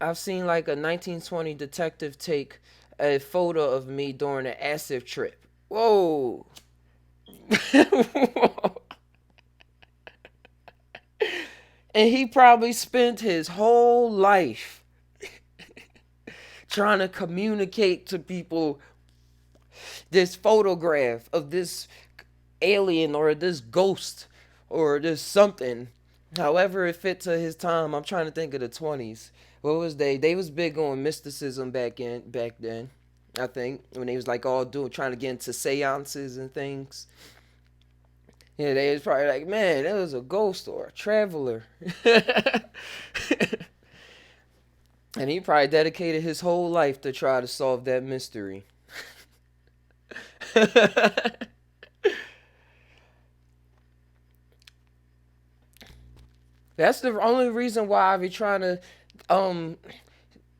I've seen like a 1920 detective take a photo of me during an acid trip. Whoa. And he probably spent his whole life trying to communicate to people this photograph of this alien or this ghost or this something. However it fit to his time. I'm trying to think of the 20s. what was they was big on mysticism back then. I think when they was like all doing trying to get into seances and things. Yeah, they was probably like, man, that was a ghost or a traveler. And he probably dedicated his whole life to try to solve that mystery. That's the only reason why I be trying to um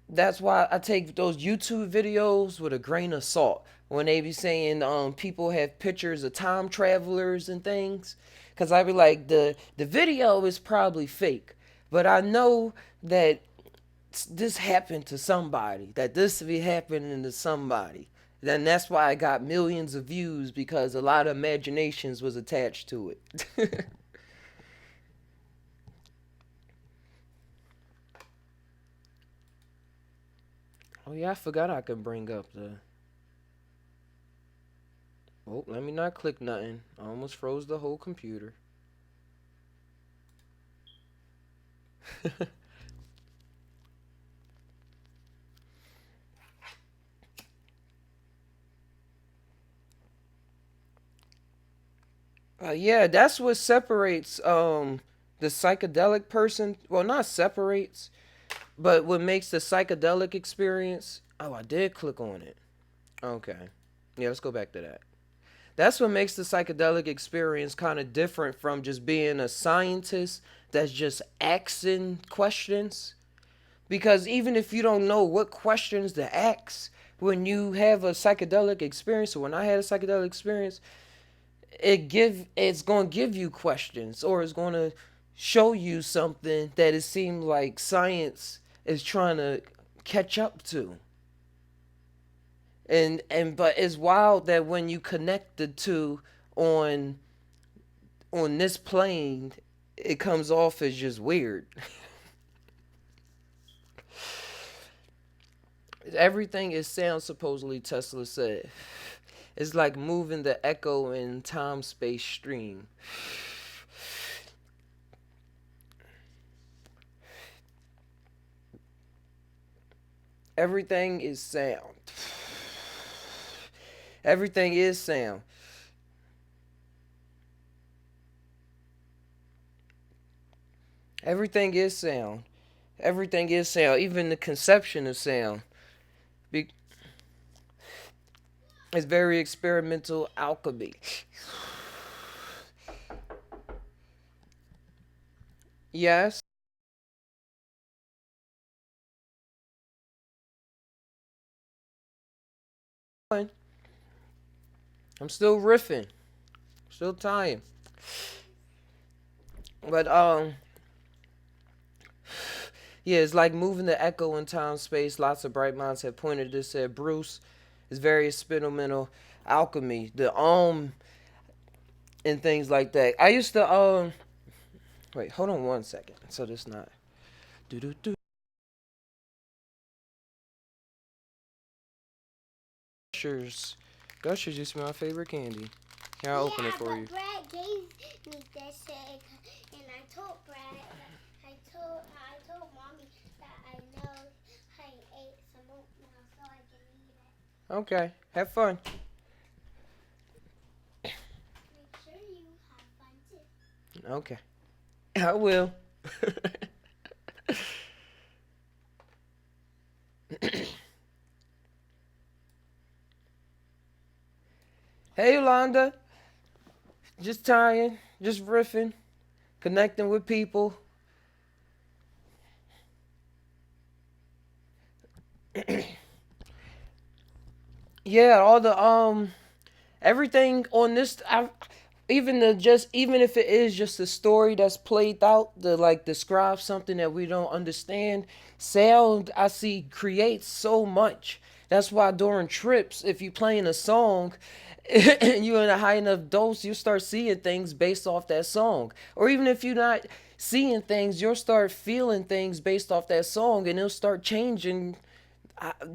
that's why I take those YouTube videos with a grain of salt when they be saying people have pictures of time travelers and things, cuz I be like the video is probably fake, but I know that this happened to somebody, that this be happening to somebody. Then that's why I got millions of views, because a lot of imaginations was attached to it. Oh yeah, I forgot I could bring up the. Oh, let me not click nothing. I almost froze the whole computer. Yeah, that's what separates the psychedelic person. Well, not separates, but what makes the psychedelic experience. Oh, I did click on it. Okay. Yeah, let's go back to that. That's what makes the psychedelic experience kind of different from just being a scientist that's just asking questions. Because even if you don't know what questions to ask, when you have a psychedelic experience, or when I had a psychedelic experience, it's going to give you questions, or it's going to show you something that it seems like science is trying to catch up to. And but it's wild that when you connect the two on on this plane, it comes off as just weird. Everything is sound, supposedly Tesla said. It's like moving the echo in time space stream. Everything is sound. Everything is sound. Everything is sound. Everything is sound. Even the conception of sound. Be- it's very experimental alchemy. Yes. I'm still riffing. Still tying. But yeah, it's like moving the echo in time space. Lots of bright minds have pointed this. Said Bruce is very experimental alchemy. The and things like that. I used to wait, hold on one second. So this not do do do. Gushers. Gushers used to be my favorite candy. Here, I'll open it for you. Brad gave me this, and I told mommy that I know I ate some oatmeal so I can eat it. Okay, have fun. Make sure you have fun too. Okay, I will. Hey, Yolanda. Just tying, just riffing, connecting with people. Yeah, all the everything on this. Even the just even if it is just a story that's played out to like describe something that we don't understand, sound I see creates so much. That's why during trips, if you playing a song and you're in a high enough dose, you start seeing things based off that song. Or even if you're not seeing things, you'll start feeling things based off that song, and it'll start changing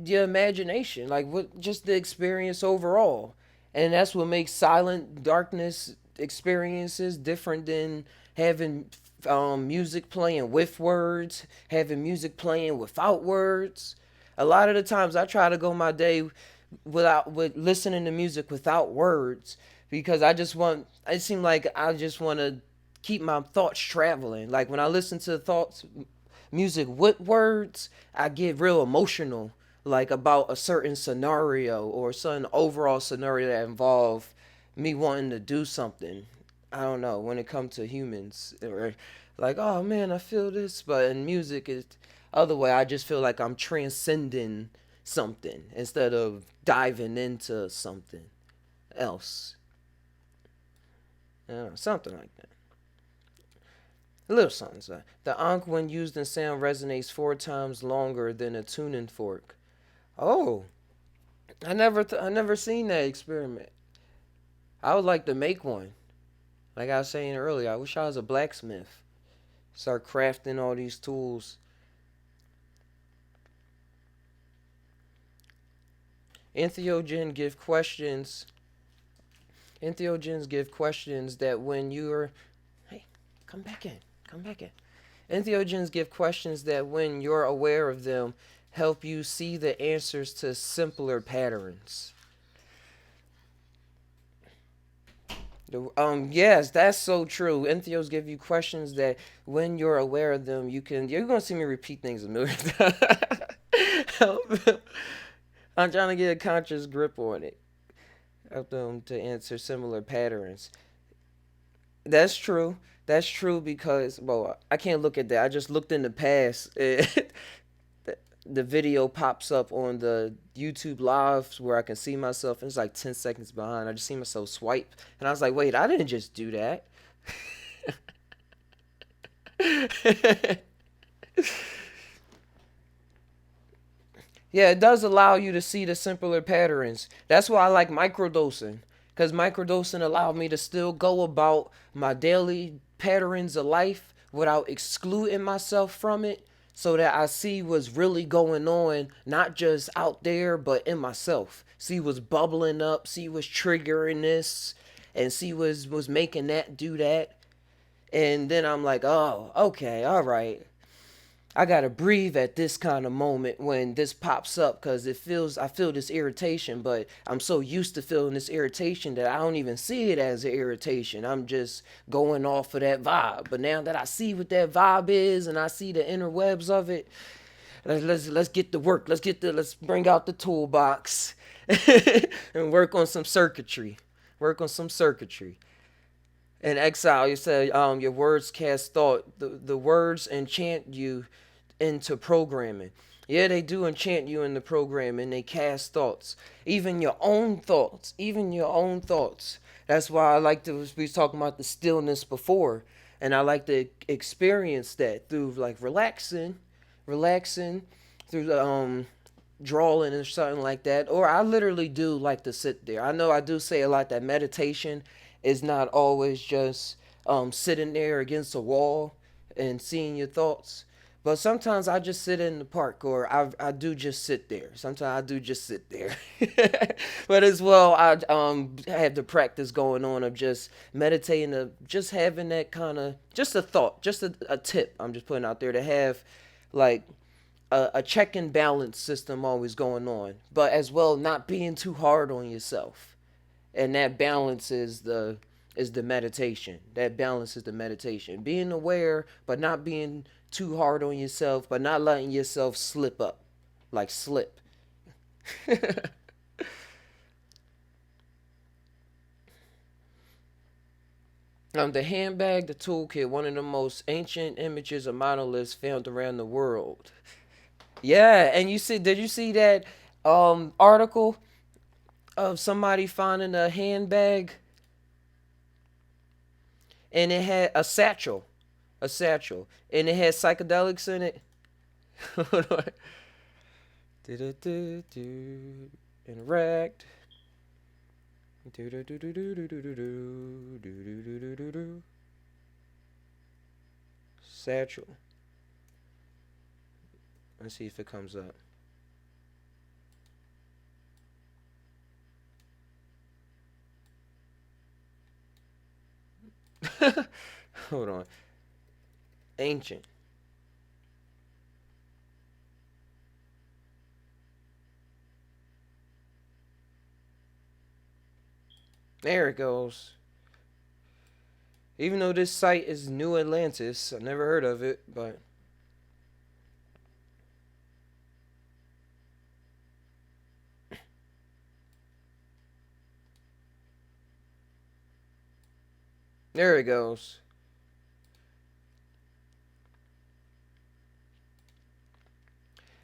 your imagination, like what just the experience overall. And that's what makes silent darkness experiences different than having music playing with words, having music playing without words. A lot of the times I try to go my day with listening to music without words because I just want it seems like I just want to keep my thoughts traveling. Like when I listen to thoughts music with words, I get real emotional like about a certain scenario or some overall scenario that involve me wanting to do something. I don't know when it comes to humans or like oh man I feel this, but in music is other way. I just feel like I'm transcending something instead of diving into something else. Something like that. A little something. So. The ankh, when used in sound, resonates 4 times longer than a tuning fork. Oh, I never seen that experiment. I would like to make one. Like I was saying earlier, I wish I was a blacksmith. Start crafting all these tools. Entheogen give questions. Entheogens give questions that when you're, hey, come back in, come back in. Entheogens give questions that when you're aware of them, help you see the answers to simpler patterns. Yes, that's so true. Entheos give you questions that when you're aware of them, you're gonna see me repeat things a million times. I'm trying to get a conscious grip on it. Help them to answer similar patterns. That's true. That's true because well, I can't look at that. I just looked in the past. The video pops up on the YouTube lives where I can see myself, and it's like 10 seconds behind. I just see myself swipe, and I was like, wait, I didn't just do that. Yeah, it does allow you to see the simpler patterns. That's why I like microdosing. Because microdosing allowed me to still go about my daily patterns of life without excluding myself from it so that I see what's really going on, not just out there, but in myself. See what's bubbling up, see what's triggering this, and see what's making that do that. And then I'm like, oh, okay, all right. I gotta breathe at this kind of moment when this pops up because I feel this irritation, but I'm so used to feeling this irritation that I don't even see it as an irritation. I'm just going off of that vibe. But now that I see what that vibe is and I see the inner webs of it, let's get to work. Let's bring out the toolbox and work on some circuitry. Work on some circuitry. In exile, you said your words cast thought. The words enchant you into programming. Yeah, they do enchant you in the programming. They cast thoughts, even your own thoughts, even your own thoughts. That's why I like to. We was talking about the stillness before, and I like to experience that through like relaxing through the drawing or something like that. Or I literally do like to sit there. I know I do say a lot that meditation is not always just sitting there against a wall and seeing your thoughts. But sometimes I just sit in the park, or I do just sit there. Sometimes I do just sit there. But as well, I have the practice going on of just meditating, of just having that kind of just a thought, just a tip. I'm just putting out there to have like a check and balance system always going on, but as well not being too hard on yourself. And that balance is the meditation. That balance is the meditation. Being aware, but not being too hard on yourself, but not letting yourself slip up, like slip. The handbag, the toolkit, one of the most ancient images of monoliths found around the world. Yeah, and did you see that article of somebody finding a handbag and it had a satchel, and it had psychedelics in it? Interact. Satchel. Let's see if it comes up. Hold on. Ancient. There it goes. Even though this site is New Atlantis, I've never heard of it, but there it goes.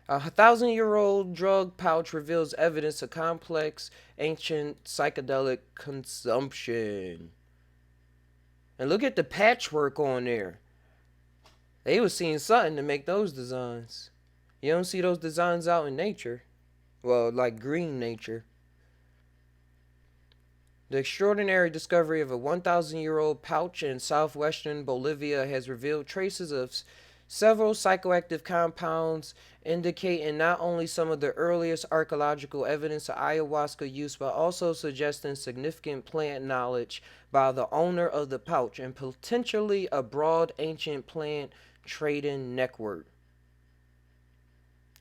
A 1,000-year-old drug pouch reveals evidence of complex ancient psychedelic consumption. And look at the patchwork on there. They was seeing something to make those designs. You don't see those designs out in nature. Well, like green nature. The extraordinary discovery of a 1,000-year-old pouch in southwestern Bolivia has revealed traces of several psychoactive compounds, indicating not only some of the earliest archaeological evidence of ayahuasca use, but also suggesting significant plant knowledge by the owner of the pouch and potentially a broad ancient plant trading network.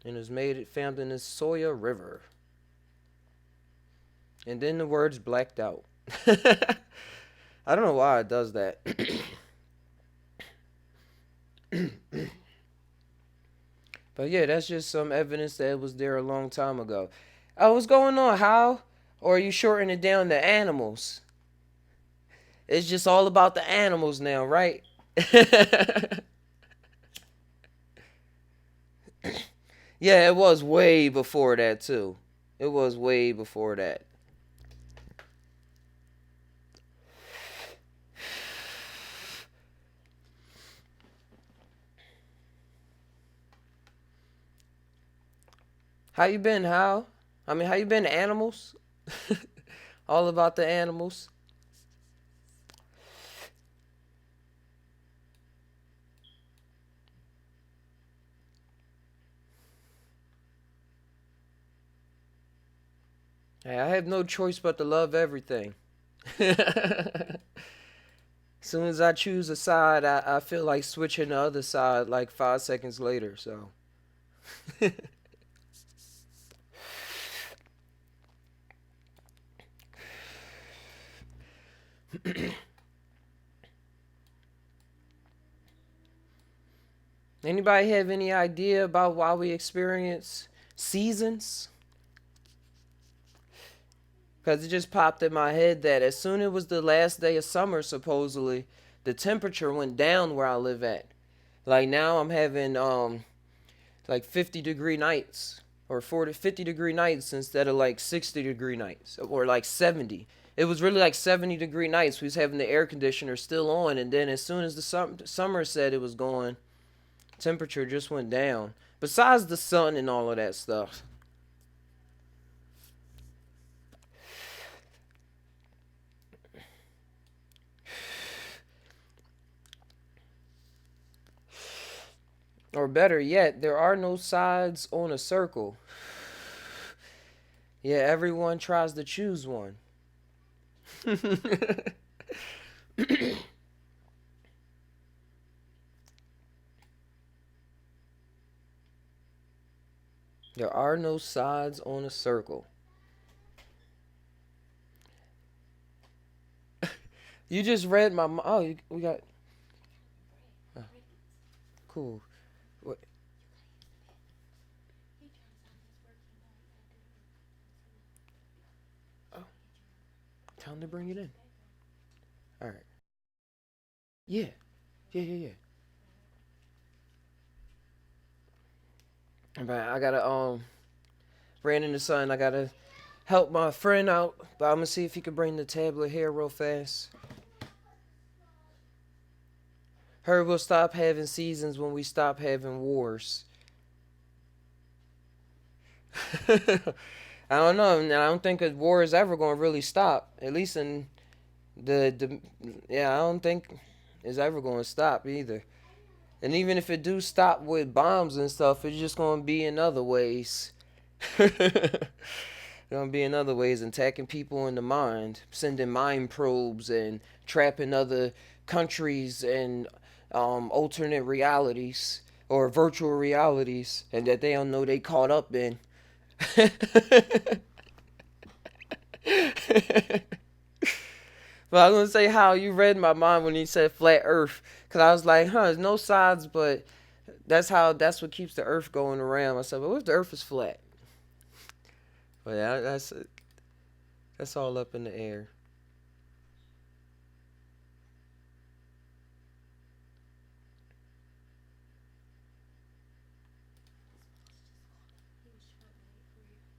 And is found in the Soya River. And then the words blacked out. I don't know why it does that. But yeah, that's just some evidence that it was there a long time ago. Oh, what's going on? How? Or are you shortening it down to animals? It's just all about the animals now, right? Yeah, it was way before that, too. It was way before that. How you been, How? I mean, how you been, animals? All about the animals. Hey, I have no choice but to love everything. As soon as I choose a side, I feel like switching the other side like 5 seconds later, so. Anybody have any idea about why we experience seasons? Because it just popped in my head that as soon as it was the last day of summer, supposedly, the temperature went down where I live at. Like now I'm having like 50-degree nights or 40 50-degree nights instead of like 60-degree nights or like 70. It was really like 70-degree nights. We was having the air conditioner still on, and then as soon as the summer said it was going, temperature just went down. Besides the sun and all of that stuff. Or better yet, there are no sides on a circle. Yeah, everyone tries to choose one. There are no sides on a circle. You just read my. Oh, we got. Oh, cool. What? Oh, tell him to bring it in. All right. Yeah. Yeah. But I gotta ran into something. I gotta help my friend out. But I'm gonna see if he can bring the tablet here real fast. Heard we'll stop having seasons when we stop having wars. I don't know. And I don't think a war is ever going to really stop. At least in the yeah, I don't think it's ever going to stop either. And even if it do stop with bombs and stuff, it's just going to be in other ways. Going to be in other ways, attacking people in the mind, sending mind probes and trapping other countries and alternate realities or virtual realities, and that they don't know they caught up in. But I was gonna say how you read my mind when he said flat Earth, cause I was like, huh, there's no sides, but that's what keeps the Earth going around. I said, but what if the Earth is flat? But yeah, that's all up in the air.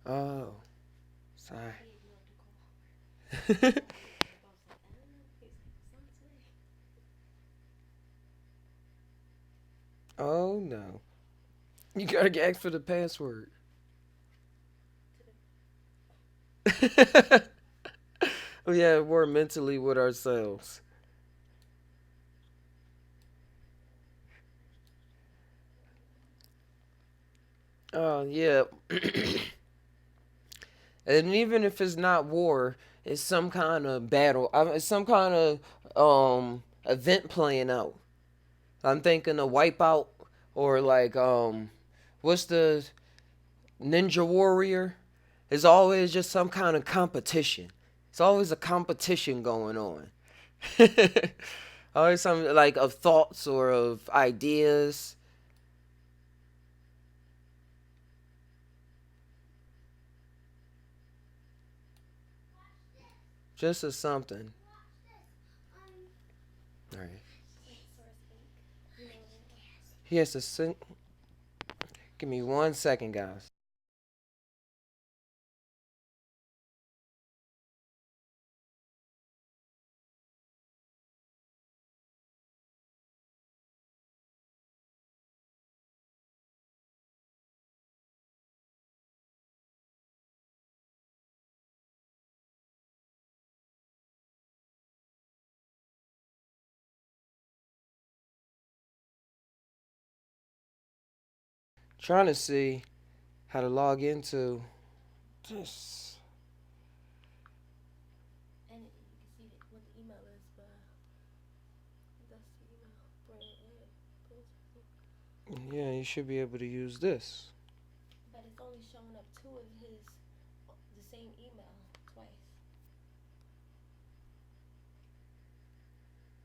Oh, sorry. Oh no, you gotta get ask for the password. Yeah, we're mentally with ourselves. Oh yeah, and even if it's not war, it's some kind of battle. It's some kind of event playing out. I'm thinking a wipeout or like what's the Ninja Warrior? It's always just some kind of competition. It's always a competition going on. Always some like of thoughts or of ideas, just as something. All right. He has to sing. Give me 1 second, guys. Trying to see how to log into this. Yeah, you should be able to use this.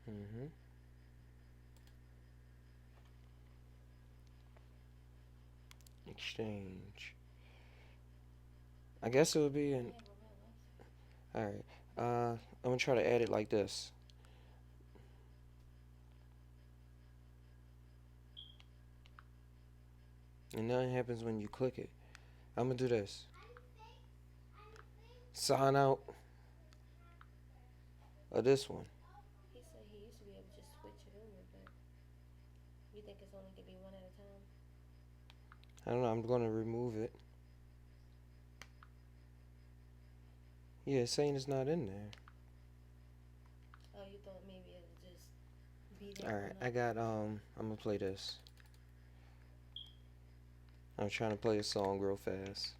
Hmm. Exchange. I guess it would be an. All right. I'm gonna try to add it like this, and nothing happens when you click it. I'm gonna do this. Sign out of this one. I don't know. I'm gonna remove it. Yeah, it's saying it's not in there. All right. I got. I'm gonna play this. I'm trying to play a song real fast.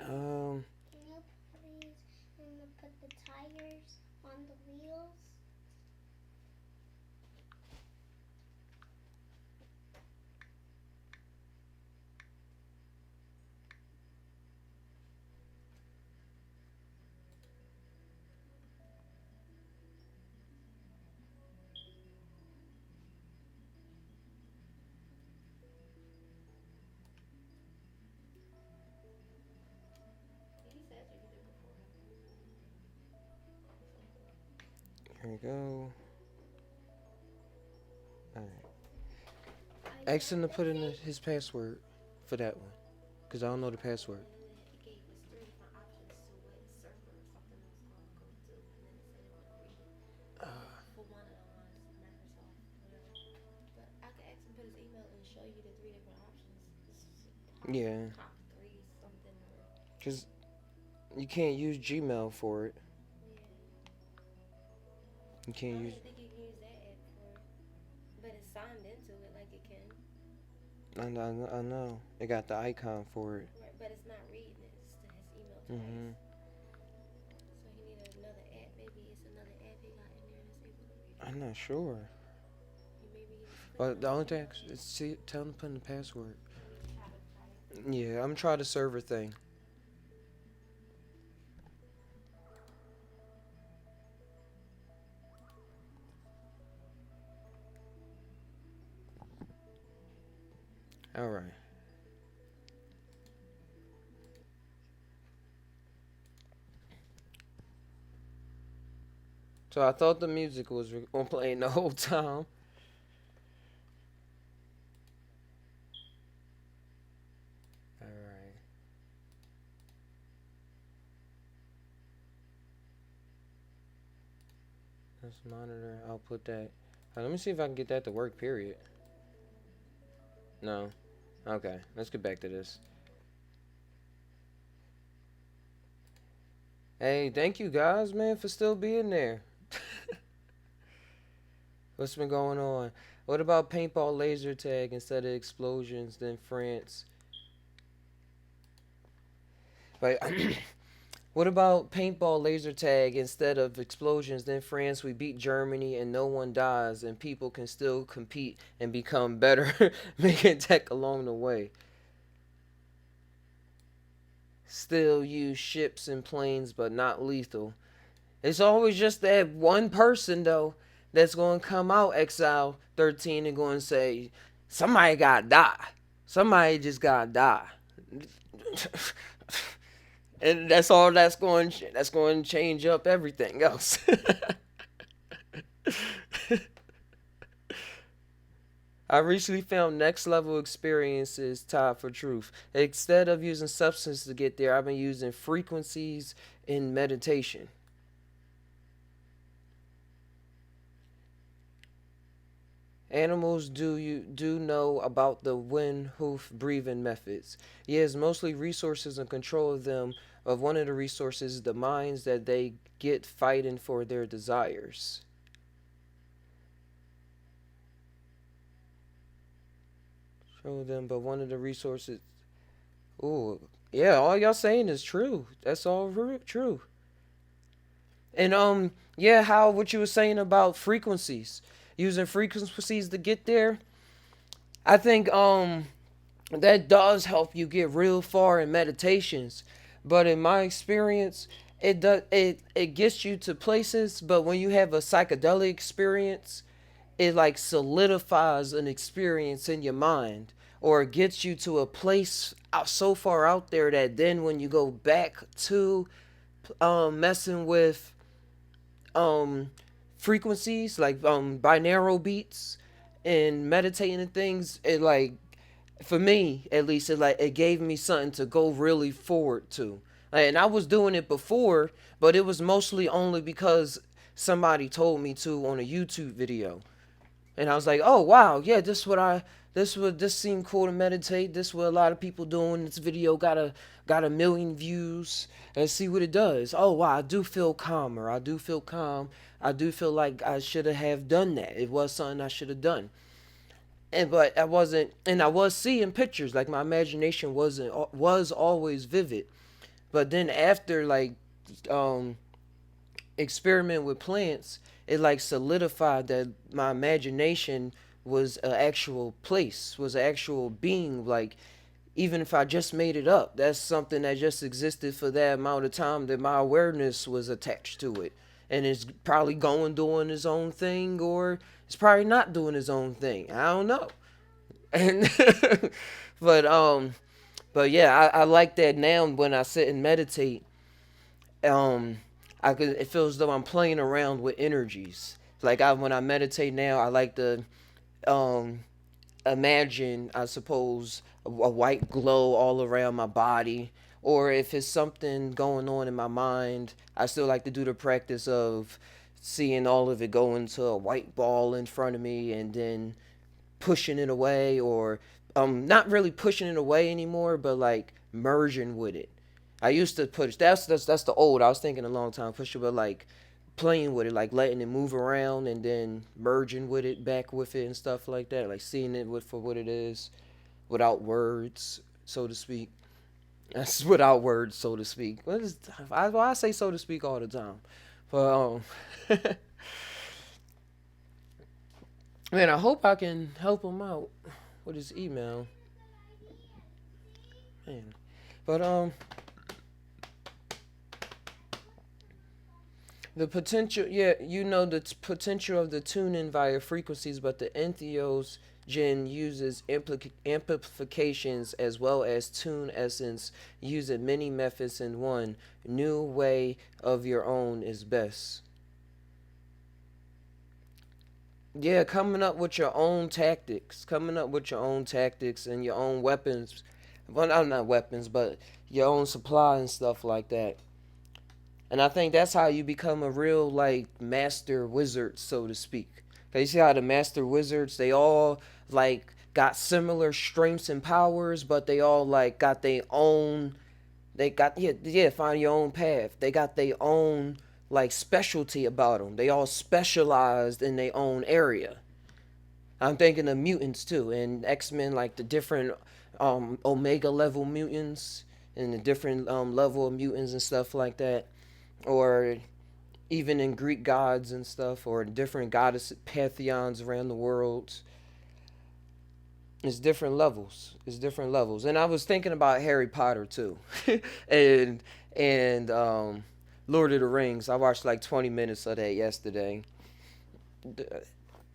Um. Can you please put the tires on the wheels? Here we go. All right. Ask him to put in his password for that one, cause I don't know the password. Uh, yeah, cause you can't use Gmail for it. You can't use. I know. It got the icon for it. Hmm. I'm not sure. But the only thing is see, tell him to put in the password. Yeah, I'm trying the server thing. All right. So I thought the music was on playing the whole time. All right. Let's monitor. I'll put that. Let me see if I can get that to work. Period. No. Okay. Let's get back to this. Hey, thank you guys, man, for still being there. What's been going on? What about paintball laser tag instead of explosions? Then France. But what about paintball laser tag instead of explosions? Then France, we beat Germany and no one dies, and people can still compete and become better, making tech along the way. Still use ships and planes, but not lethal. It's always just that one person though that's going to come out Exile 13 and going to say somebody got to die. Somebody just got to die. And that's all that's going to change up everything else. I recently found next level experiences tied for truth. Instead of using substance to get there, I've been using frequencies in meditation. Animals do know about the wind hoof breathing methods. Yes, mostly resources and control of them. Of one of the resources, the minds that they get fighting for their desires. Show them, but one of the resources. Ooh, yeah, all y'all saying is true. That's all true. And yeah, how what you were saying about frequencies, using frequencies to get there. I think that does help you get real far in meditations, but in my experience, it gets you to places. But when you have a psychedelic experience, it like solidifies an experience in your mind, or it gets you to a place out so far out there that then when you go back to messing with um frequencies like binaural beats and meditating and things, it like for me at least it gave me something to go really forward to. Like, and I was doing it before, but it was mostly only because somebody told me to on a YouTube video. And I was like, oh wow, yeah, this seemed cool to meditate. This what a lot of people doing. This video got a million views. And see what it does. Oh wow, I do feel calmer. I do feel calm. I do feel like I should have done that. It was something I should have done. And but I wasn't, and I was seeing pictures. Like my imagination was always vivid. But then after like um experiment with plants, it like solidified that my imagination was an actual place, was an actual being. Like even if I just made it up, that's something that just existed for that amount of time that my awareness was attached to it. And it's probably going doing his own thing, or it's probably not doing his own thing. I don't know. And but but yeah, I like that now when I sit and meditate. Um it feels as though I'm playing around with energies. Like when I meditate now, I like to um imagine, I suppose, a white glow all around my body. Or if it's something going on in my mind, I still like to do the practice of seeing all of it go into a white ball in front of me and then pushing it away, or not really pushing it away anymore, but like merging with it. I used to push. That's the old. I was thinking a long time push it, but like playing with it, like letting it move around and then merging with it, back with it, and stuff like that. Like seeing it for what it is, without words, so to speak. That's without words, so to speak. I say so to speak all the time, but Man, I hope I can help him out with his email. Man. But the potential, yeah, you know potential of the tuning via frequencies, but the entheos gen uses amplifications as well as tune essence using many methods in one. New way of your own is best. Yeah, coming up with your own tactics, coming up with your own tactics and your own weapons. Well, not weapons, but your own supply and stuff like that. And I think that's how you become a real like master wizard, so to speak. Cause you see how the master wizards, they all like got similar strengths and powers, but they all like got their own. They got yeah, find your own path. They got their own like specialty about them. They all specialized in their own area. I'm thinking of mutants too, and X Men, like the different Omega level mutants and the different level of mutants and stuff like that, or even in Greek gods and stuff, or different goddess pantheons around the world. It's different levels. It's different levels, and I was thinking about Harry Potter too, and and Lord of the Rings. I watched like 20 minutes of that yesterday.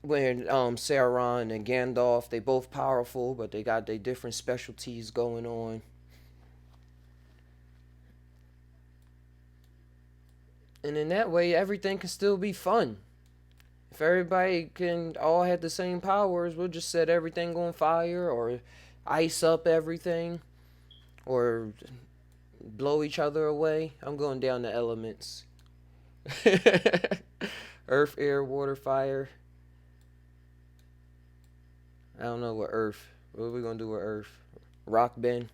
When Sauron and Gandalf, they both powerful, but they got their different specialties going on. And in that way, everything can still be fun. If everybody can all have the same powers, we'll just set everything on fire or ice up everything or blow each other away. I'm going down the elements. Earth, air, water, fire. I don't know what Earth. What are we gonna do with Earth? Rock bin,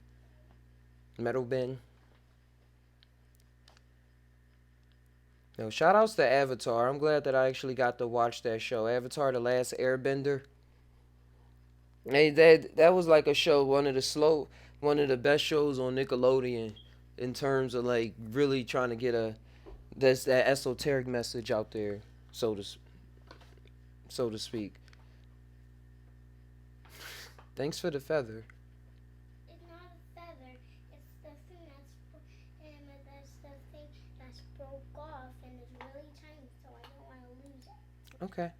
metal bin. No, shout outs to Avatar. I'm glad that I actually got to watch that show. Avatar The Last Airbender. Hey, that was like a show, one of the best shows on Nickelodeon in terms of like really trying to get that esoteric message out there, so to so to speak. Thanks for the feather. It's not a feather. It's the thing that's the thing that's broke off and it's really tiny, so I don't want to lose it. Okay.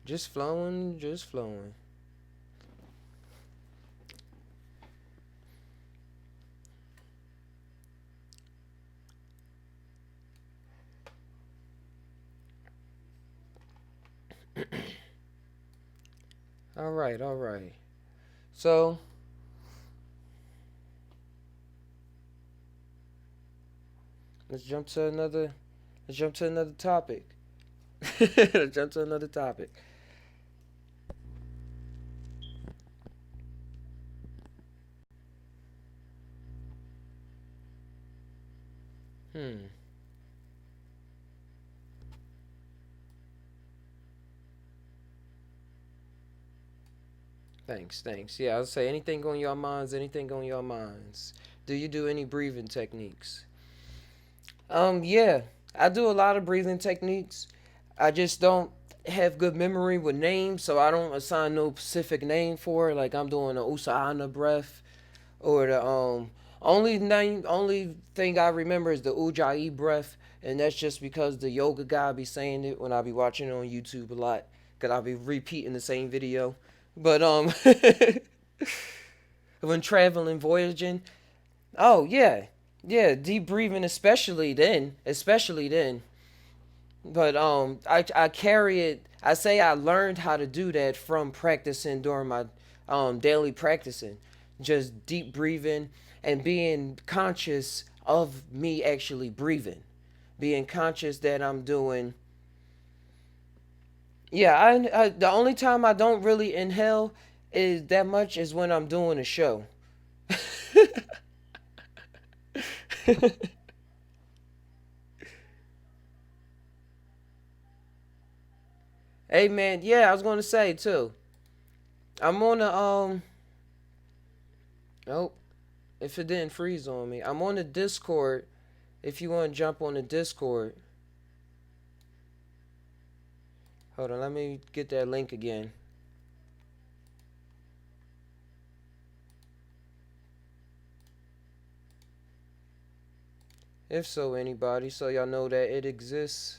Just flowing, just flowing. All right, all right. So let's jump to another. Let's jump to another topic. Let's jump to another topic. Hmm. Thanks, thanks. Yeah, I'll say anything on your minds. Anything on your minds. Do you do any breathing techniques? Yeah, I do a lot of breathing techniques. I just don't have good memory with names, so I don't assign no specific name for it. Like I'm doing the Usahana breath or the only thing I remember is the Ujjayi breath, and that's just because the yoga guy be saying it when I be watching it on YouTube a lot, cause I be repeating the same video. But when traveling, voyaging, oh yeah, yeah, deep breathing, especially then. But I carry it. I say I learned how to do that from practicing during my daily practicing, just deep breathing and being conscious of me actually breathing, being conscious that I'm doing. Yeah, I the only time I don't really inhale is that much is when I'm doing a show. Hey man, yeah, I was gonna say too. I'm on a oh, if it didn't freeze on me. I'm on the Discord. If you want to jump on the Discord, hold on. Let me get that link again. If so, anybody, so y'all know that it exists.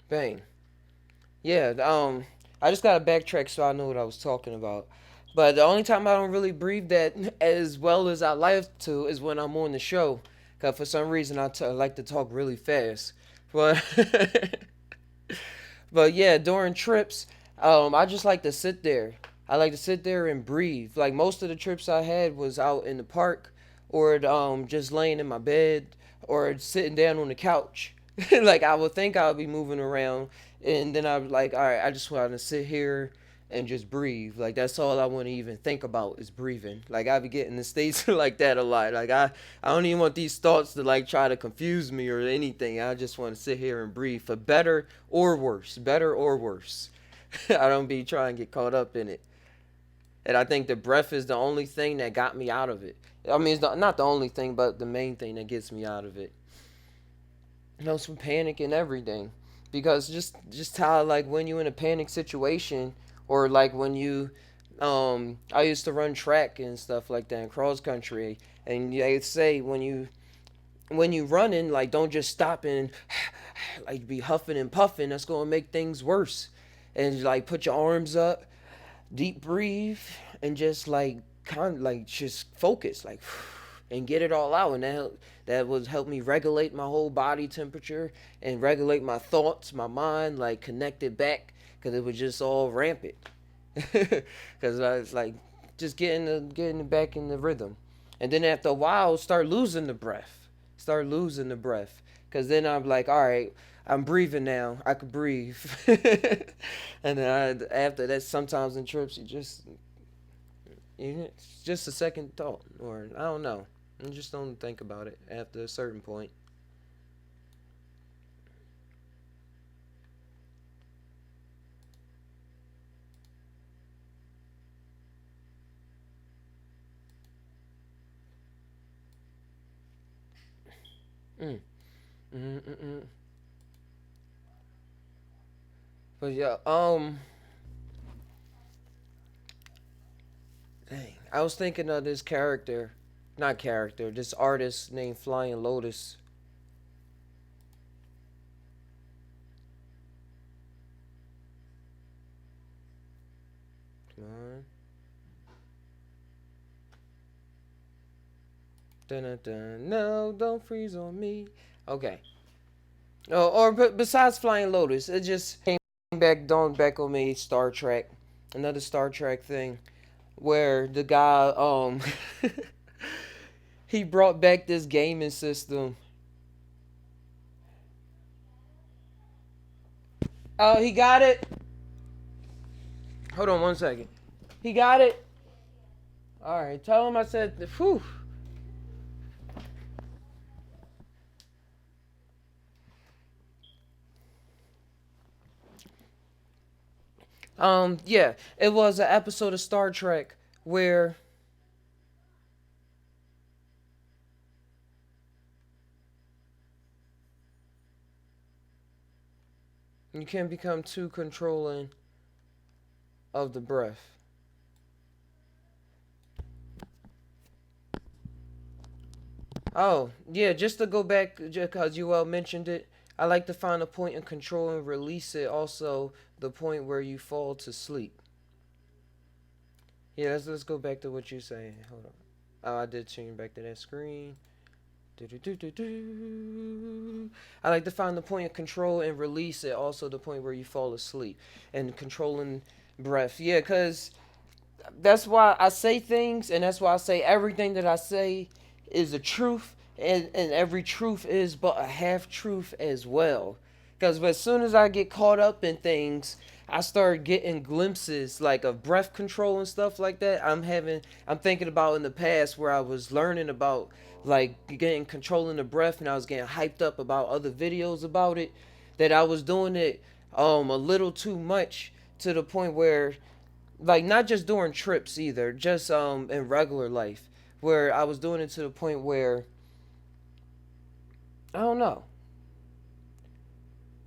Bang. Yeah, I just gotta backtrack so I know what I was talking about. But the only time I don't really breathe that as well as I like to is when I'm on the show. Cause for some reason I like to talk really fast. But but yeah, during trips, I just like to sit there. I like to sit there and breathe. Like most of the trips I had was out in the park, or just laying in my bed, or sitting down on the couch. Like I would think I would be moving around, and then I was like, all right, I just want to sit here and just breathe. Like that's all I want to even think about is breathing. Like I be getting the states like that a lot. Like I don't even want these thoughts to like try to confuse me or anything. I just want to sit here and breathe for better or worse. Better or worse. I don't be trying to get caught up in it. And I think the breath is the only thing that got me out of it. I mean, it's not the only thing, but the main thing that gets me out of it. Some panic and everything, because just how like when you in a panic situation, or like when you, I used to run track and stuff like that in cross country, and they say when you running, like don't just stop and like be huffing and puffing. That's gonna make things worse. And like put your arms up, deep breathe, and just like kind of like just focus, like and get it all out. And that would help me regulate my whole body temperature and regulate my thoughts, my mind, like connect it back, because it was just all rampant. Because I was like just getting it back in the rhythm, and then after a while start losing the breath, because then I'm like, all right, I'm breathing now. I could breathe. And then after that, sometimes in trips, it's just a second thought, or I don't know. I just don't think about it after a certain point. Mm. Mm-mm-mm. But yeah, dang, I was thinking of this character, not character, this artist named Flying Lotus. Come on. Dun, dun, dun. No, don't freeze on me. Okay. Oh, or but besides Flying Lotus, it just came back on me. Star Trek, another Star Trek thing where the guy he brought back this gaming system. Oh, he got it. Hold on one second. He got it. All right, tell him I said, whew. Yeah, it was an episode of Star Trek where you can't become too controlling of the breath. Oh, yeah, just to go back, because you mentioned it, I like to find a point in control and release it. Also, the point where you fall to sleep. Yeah, let's go back to what you're saying. Hold on. Oh, I did change back to that screen. Do-do-do-do-do. I like to find the point of control and release it. Also, the point where you fall asleep and controlling breath. Yeah, because that's why I say things, and that's why I say everything that I say is the truth, and every truth is but a half truth as well. Because as soon as I get caught up in things, I start getting glimpses like of breath control and stuff like that. I'm thinking about in the past where I was learning about like getting controlling the breath, and I was getting hyped up about other videos about it, that I was doing it a little too much to the point where, like, not just during trips either, just in regular life, where I was doing it to the point where, I don't know,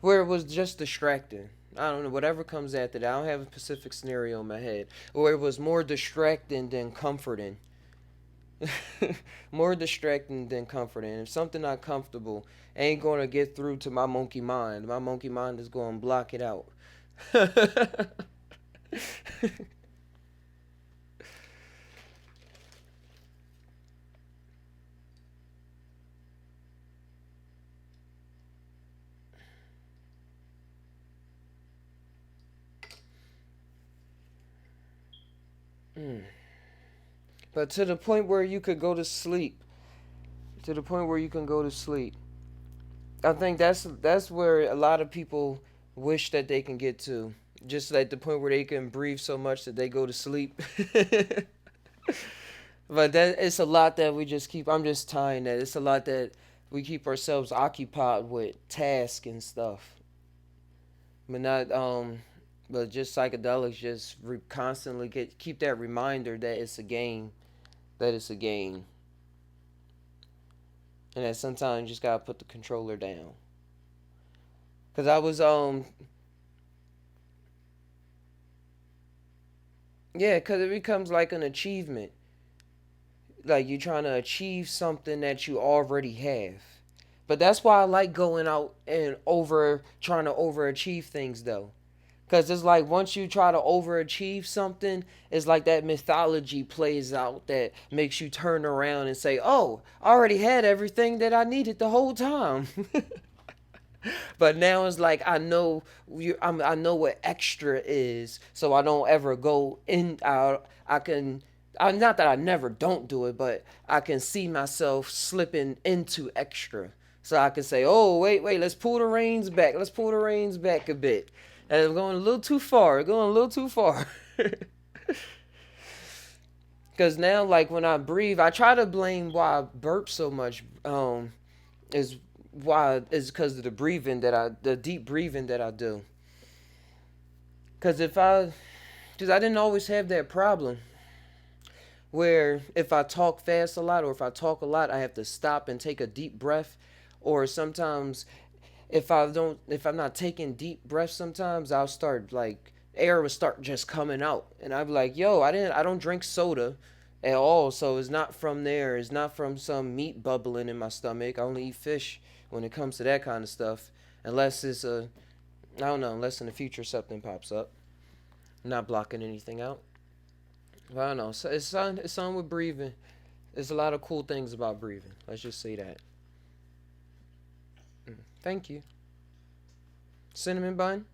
where it was just distracting. I don't know, whatever comes after that. I don't have a specific scenario in my head. Or it was more distracting than comforting. More distracting than comforting. If something not comfortable ain't gonna get through to my monkey mind is gonna block it out. Mm. But to the point where you could go to sleep. To the point where you can go to sleep. I think that's where a lot of people wish that they can get to. Just like the point where they can breathe so much that they go to sleep. But that it's a lot that we just keep. I'm just tying that. It's a lot that we keep ourselves occupied with tasks and stuff. But not but just psychedelics just constantly keep that reminder that it's a game, that it's a game, and that sometimes you just gotta put the controller down. Cause I was yeah, cause it becomes like an achievement, like you're trying to achieve something that you already have. But that's why I like going out and over trying to overachieve things though. Cause it's like once you try to overachieve something, it's like that mythology plays out that makes you turn around and say, "Oh, I already had everything that I needed the whole time." But now it's like I know what extra is, so I don't ever go in. I can. I not that I never don't do it, but I can see myself slipping into extra. So I can say, "Oh, wait, let's pull the reins back. Let's pull the reins back a bit." And I'm going a little too far. Going a little too far. Because now, like when I breathe, I try to blame why I burp so much. Is why is because of the deep breathing that I do. Because because I didn't always have that problem where if I talk fast a lot or if I talk a lot, I have to stop and take a deep breath. Or sometimes if I'm not taking deep breaths, sometimes I'll start like air will start just coming out, and I'll be like, yo, I don't drink soda at all, so it's not from there. It's not from some meat bubbling in my stomach. I only eat fish when it comes to that kind of stuff, unless it's a I don't know, unless in the future something pops up. I'm not blocking anything out. But I don't know. So it's something with breathing. There's a lot of cool things about breathing. Let's just say that. Thank you. Cinnamon bun.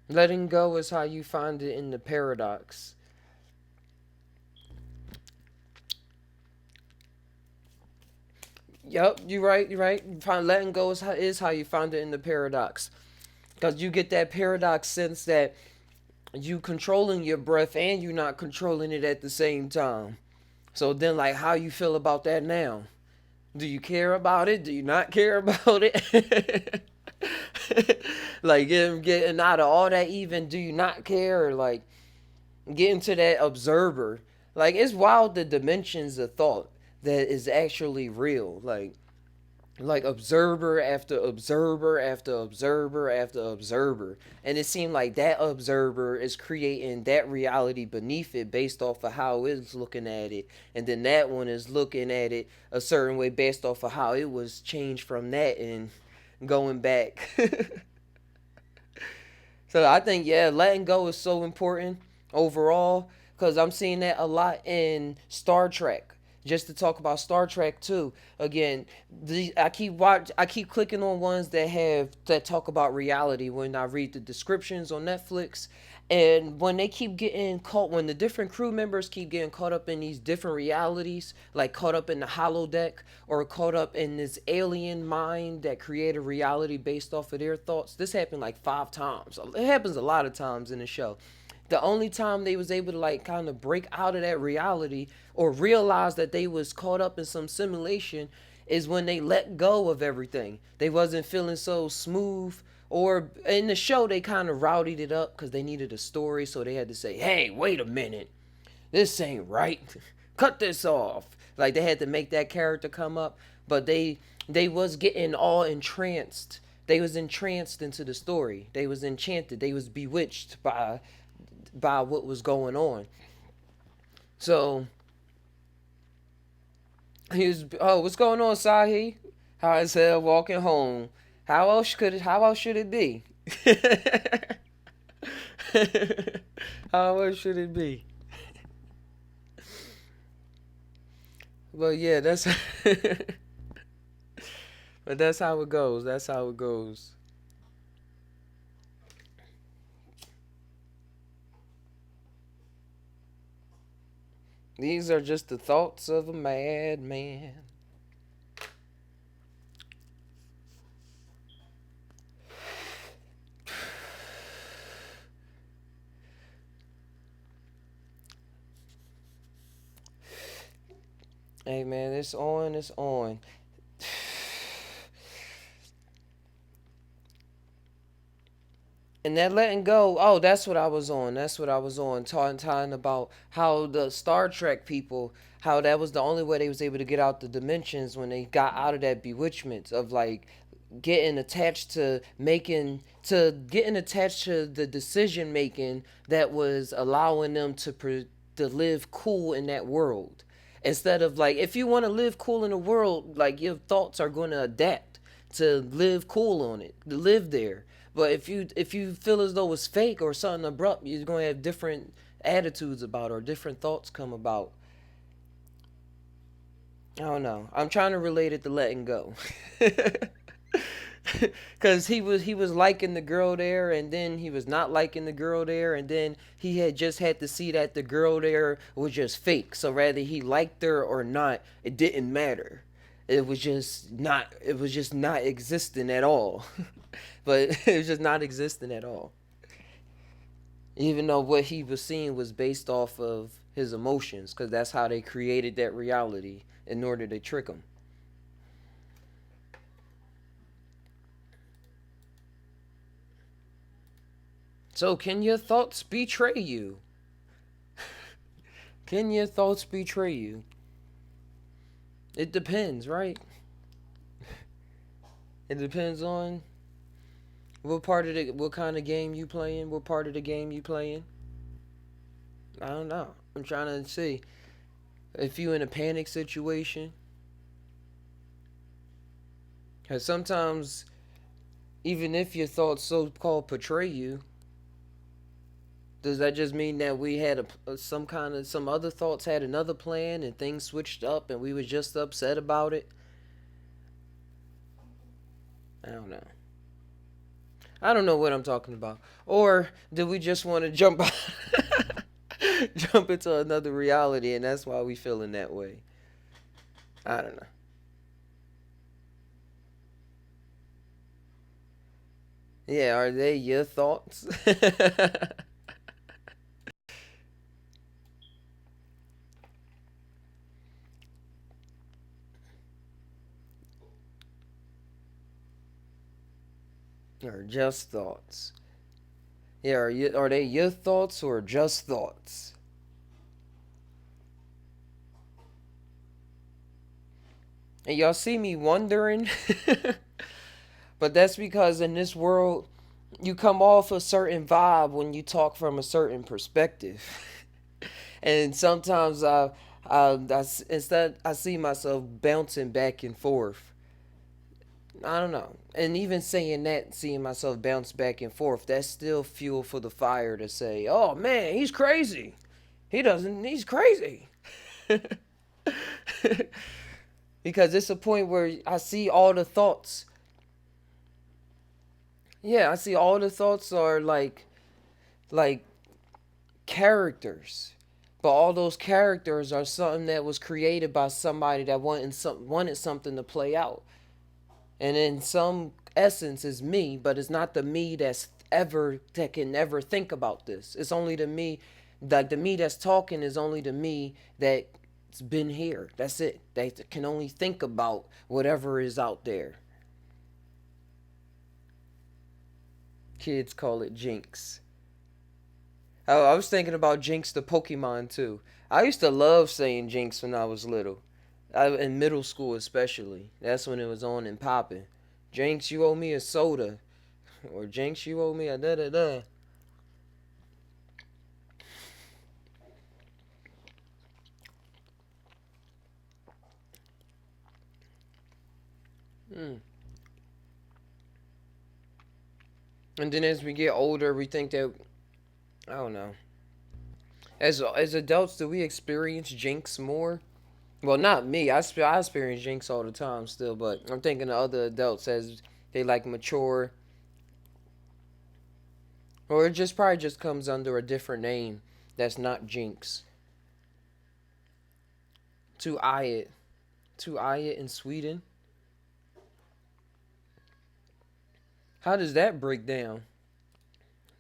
Letting go is how you find it in the paradox. Yep, you're right. You're right. Letting go is how you find it in the paradox, because you get that paradox sense that you controlling your breath and you not controlling it at the same time. So then, like, how you feel about that now? Do you care about it? Do you not care about it? Like getting out of all that, even do you not care, or like getting to that observer? Like it's wild the dimensions of thought that is actually real. Like observer after observer after observer after observer, and it seemed like that observer is creating that reality beneath it based off of how it's looking at it, and then that one is looking at it a certain way based off of how it was changed from that and going back. So I think, yeah, letting go is so important overall, because I'm seeing that a lot in Star Trek. Just to talk about Star Trek too. Again, I keep clicking on ones that talk about reality when I read the descriptions on Netflix. And when they keep getting caught, when the different crew members keep getting caught up in these different realities, like caught up in the holodeck or caught up in this alien mind that created reality based off of their thoughts. This happened like 5 times. It happens a lot of times in the show. The only time they was able to like kind of break out of that reality or realize that they was caught up in some simulation is when they let go of everything. They wasn't feeling so smooth. Or in the show, they kind of rowdied it up because they needed a story, so they had to say, "Hey, wait a minute, this ain't right. Cut this off." Like they had to make that character come up, but they was getting all entranced. They was entranced into the story. They was enchanted. They was bewitched by what was going on. So he was, oh, what's going on, Sahi? How is hell walking home? How else should it be? How else should it be? But yeah, that's but that's how it goes. That's how it goes. These are just the thoughts of a madman. Hey man, it's on, it's on. And that letting go, oh, that's what I was on. That's what I was on. Talking about how the Star Trek people, how that was the only way they was able to get out the dimensions when they got out of that bewitchment of like getting attached to making to getting attached to the decision making that was allowing them to live cool in that world. Instead of like, if you want to live cool in the world, like your thoughts are going to adapt to live cool on it, to live there. But if you feel as though it's fake or something abrupt, you're going to have different attitudes about it or different thoughts come about. I don't know. I'm trying to relate it to letting go. Cause he was liking the girl there, and then he was not liking the girl there, and then he had just had to see that the girl there was just fake. So rather he liked her or not, it didn't matter. It was just not. It was just not existing at all. But it was just not existing at all. Even though what he was seeing was based off of his emotions, because that's how they created that reality in order to trick him. So, can your thoughts betray you? Can your thoughts betray you? It depends, right? It depends on what kind of game you playing, what part of the game you playing. I don't know. I'm trying to see if you in a panic situation. Cause sometimes, even if your thoughts so-called portray you, does that just mean that we had some kind of some other thoughts had another plan and things switched up and we was just upset about it? I don't know. I don't know what I'm talking about. Or do we just want to jump jump into another reality and that's why we feeling that way? I don't know. Yeah, are they your thoughts? Or just thoughts? Yeah, are they your thoughts or just thoughts? And y'all see me wondering, but that's because in this world, you come off a certain vibe when you talk from a certain perspective. And sometimes instead I see myself bouncing back and forth. I don't know. And even saying that, seeing myself bounce back and forth, that's still fuel for the fire to say, "Oh man, he's crazy. He's crazy." Because it's a point where I see all the thoughts. Yeah, I see all the thoughts are like characters. But all those characters are something that was created by somebody that wanted something to play out. And in some essence is me, but it's not the me that can ever think about this. It's only the me, like the me that's talking is only the me that It's been here. That's it. They can only think about whatever is out there. Kids call it Jinx. I was thinking about Jinx the Pokemon too. I used to love saying Jinx when I was little. In middle school especially. That's when it was on and popping. Jinx, you owe me a soda. Or Jinx, you owe me a da da da. Mm. And then as we get older, we think that, I don't know. As adults, do we experience Jinx more? Well, not me. I experience Jinx all the time still, but I'm thinking of other adults as they like mature, or it just probably just comes under a different name that's not Jinx. To eye it, to eye it in Sweden. How does that break down?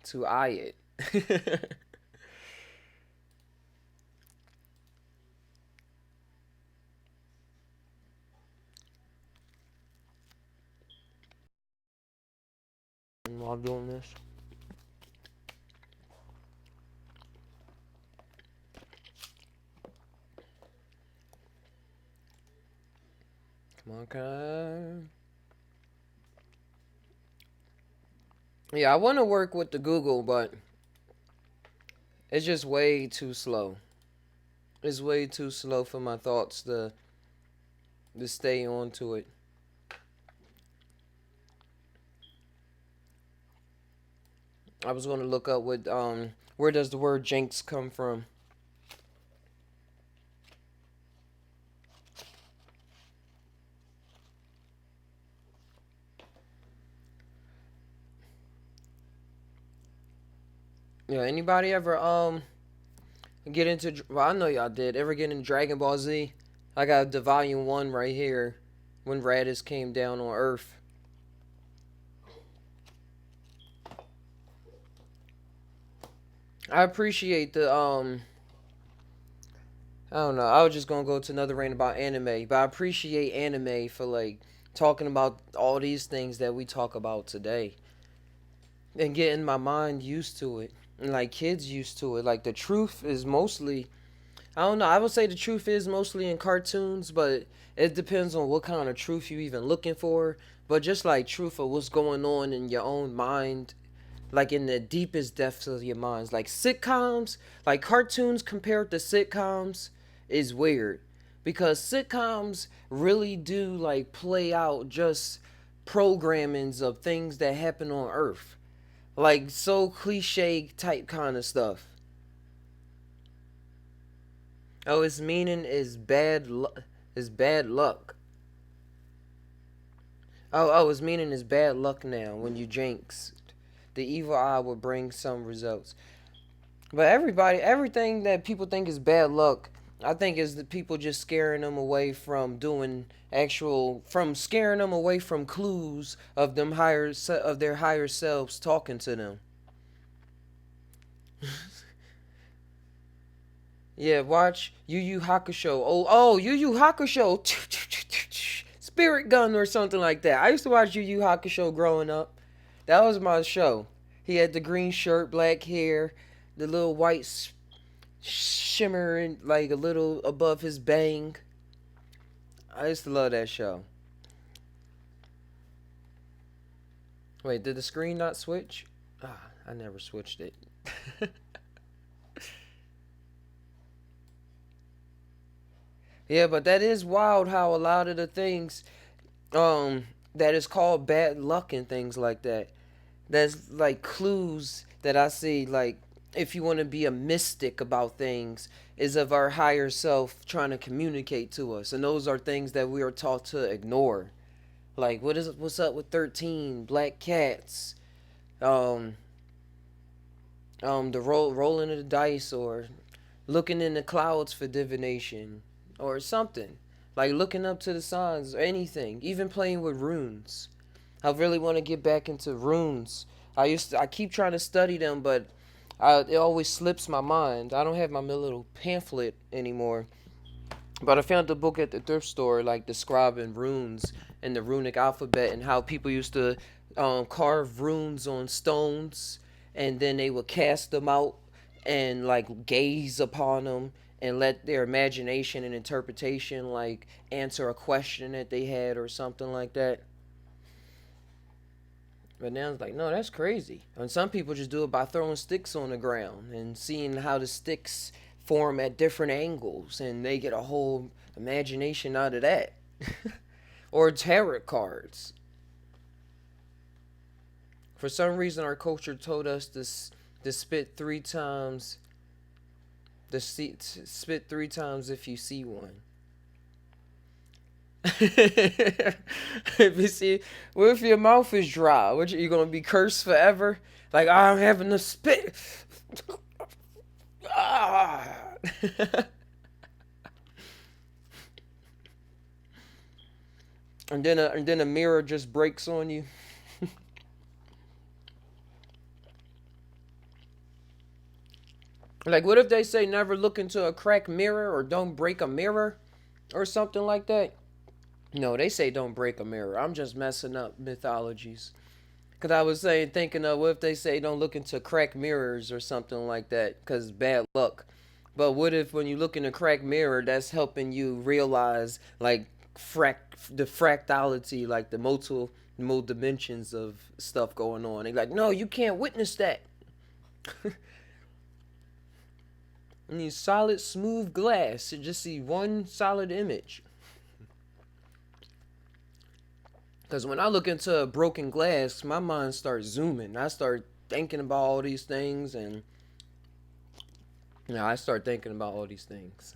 To eye it. While doing this, come on, can Yeah, I want to work with the Google, but it's just way too slow. It's way too slow for my thoughts to stay on to it. I was going to look up what where does the word jinx come from? Yeah, anybody ever get into well, I know y'all did. Ever get into Dragon Ball Z? I got the volume 1 right here when Raditz came down on Earth. I appreciate the I don't know. I was just gonna go to another rant about anime, but I appreciate anime for like talking about all these things that we talk about today and getting my mind used to it and like kids used to it. Like the truth is mostly, I don't know. I would say the truth is mostly in cartoons, but it depends on what kind of truth you even looking for. But just like truth of what's going on in your own mind, like in the deepest depths of your minds. Like sitcoms, like cartoons compared to sitcoms is weird because sitcoms really do like play out just programmings of things that happen on Earth. Like so cliche type kind of stuff. Oh, its meaning is is bad luck. Its meaning is bad luck now when you jinx. The evil eye will bring some results. But everything that people think is bad luck, I think is the people just scaring them away from doing from scaring them away from clues of of their higher selves talking to them. Yeah, watch Yu Yu Hakusho. Yu Yu Hakusho. Spirit Gun or something like that. I used to watch Yu Yu Hakusho growing up. That was my show. He had the green shirt, black hair, the little white shimmering like a little above his bang. I used to love that show. Wait, did the screen not switch? Ah, I never switched it. Yeah, but that is wild how a lot of the things that is called bad luck and things like that. That's like clues that I see like if you want to be a mystic about things is of our higher self trying to communicate to us, and those are things that we are taught to ignore. Like what's up with 13 black cats, um the rolling of the dice, or looking in the clouds for divination or something, like looking up to the signs or anything, even playing with runes. I really want to get back into runes. I keep trying to study them, but it always slips my mind. I don't have my little pamphlet anymore. But I found a book at the thrift store, like describing runes and the runic alphabet and how people used to carve runes on stones, and then they would cast them out and like gaze upon them and let their imagination and interpretation like answer a question that they had or something like that. But now it's like, no, that's crazy. And some people just do it by throwing sticks on the ground and seeing how the sticks form at different angles, and they get a whole imagination out of that. Or tarot cards. For some reason, our culture told us to spit 3 times. Spit 3 times if you see one. If you see, what if your mouth is dry? What you gonna be cursed forever? Like I'm having to spit. Ah. And then a mirror just breaks on you. Like what if they say never look into a cracked mirror or don't break a mirror or something like that? No, they say don't break a mirror. I'm just messing up mythologies. Cause I was saying, thinking of what if they say don't look into cracked mirrors or something like that, cause bad luck. But what if when you look in a cracked mirror, that's helping you realize like the fractality, like the multiple dimensions of stuff going on. They're like, no, you can't witness that. You need solid, smooth glass to just see one solid image. Because when I look into broken glass, my mind starts zooming. I start thinking about all these things, and I start thinking about all these things.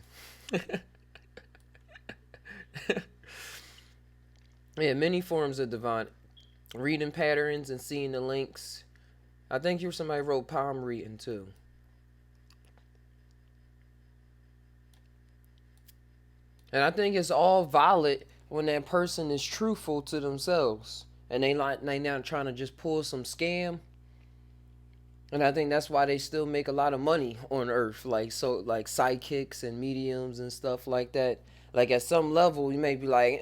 Yeah, many forms of divine reading patterns and seeing the links. I think you somebody wrote palm reading too. And I think it's all valid when that person is truthful to themselves and they now trying to just pull some scam. And I think that's why they still make a lot of money on Earth, like sidekicks and mediums and stuff like that. Like at some level, you may be like,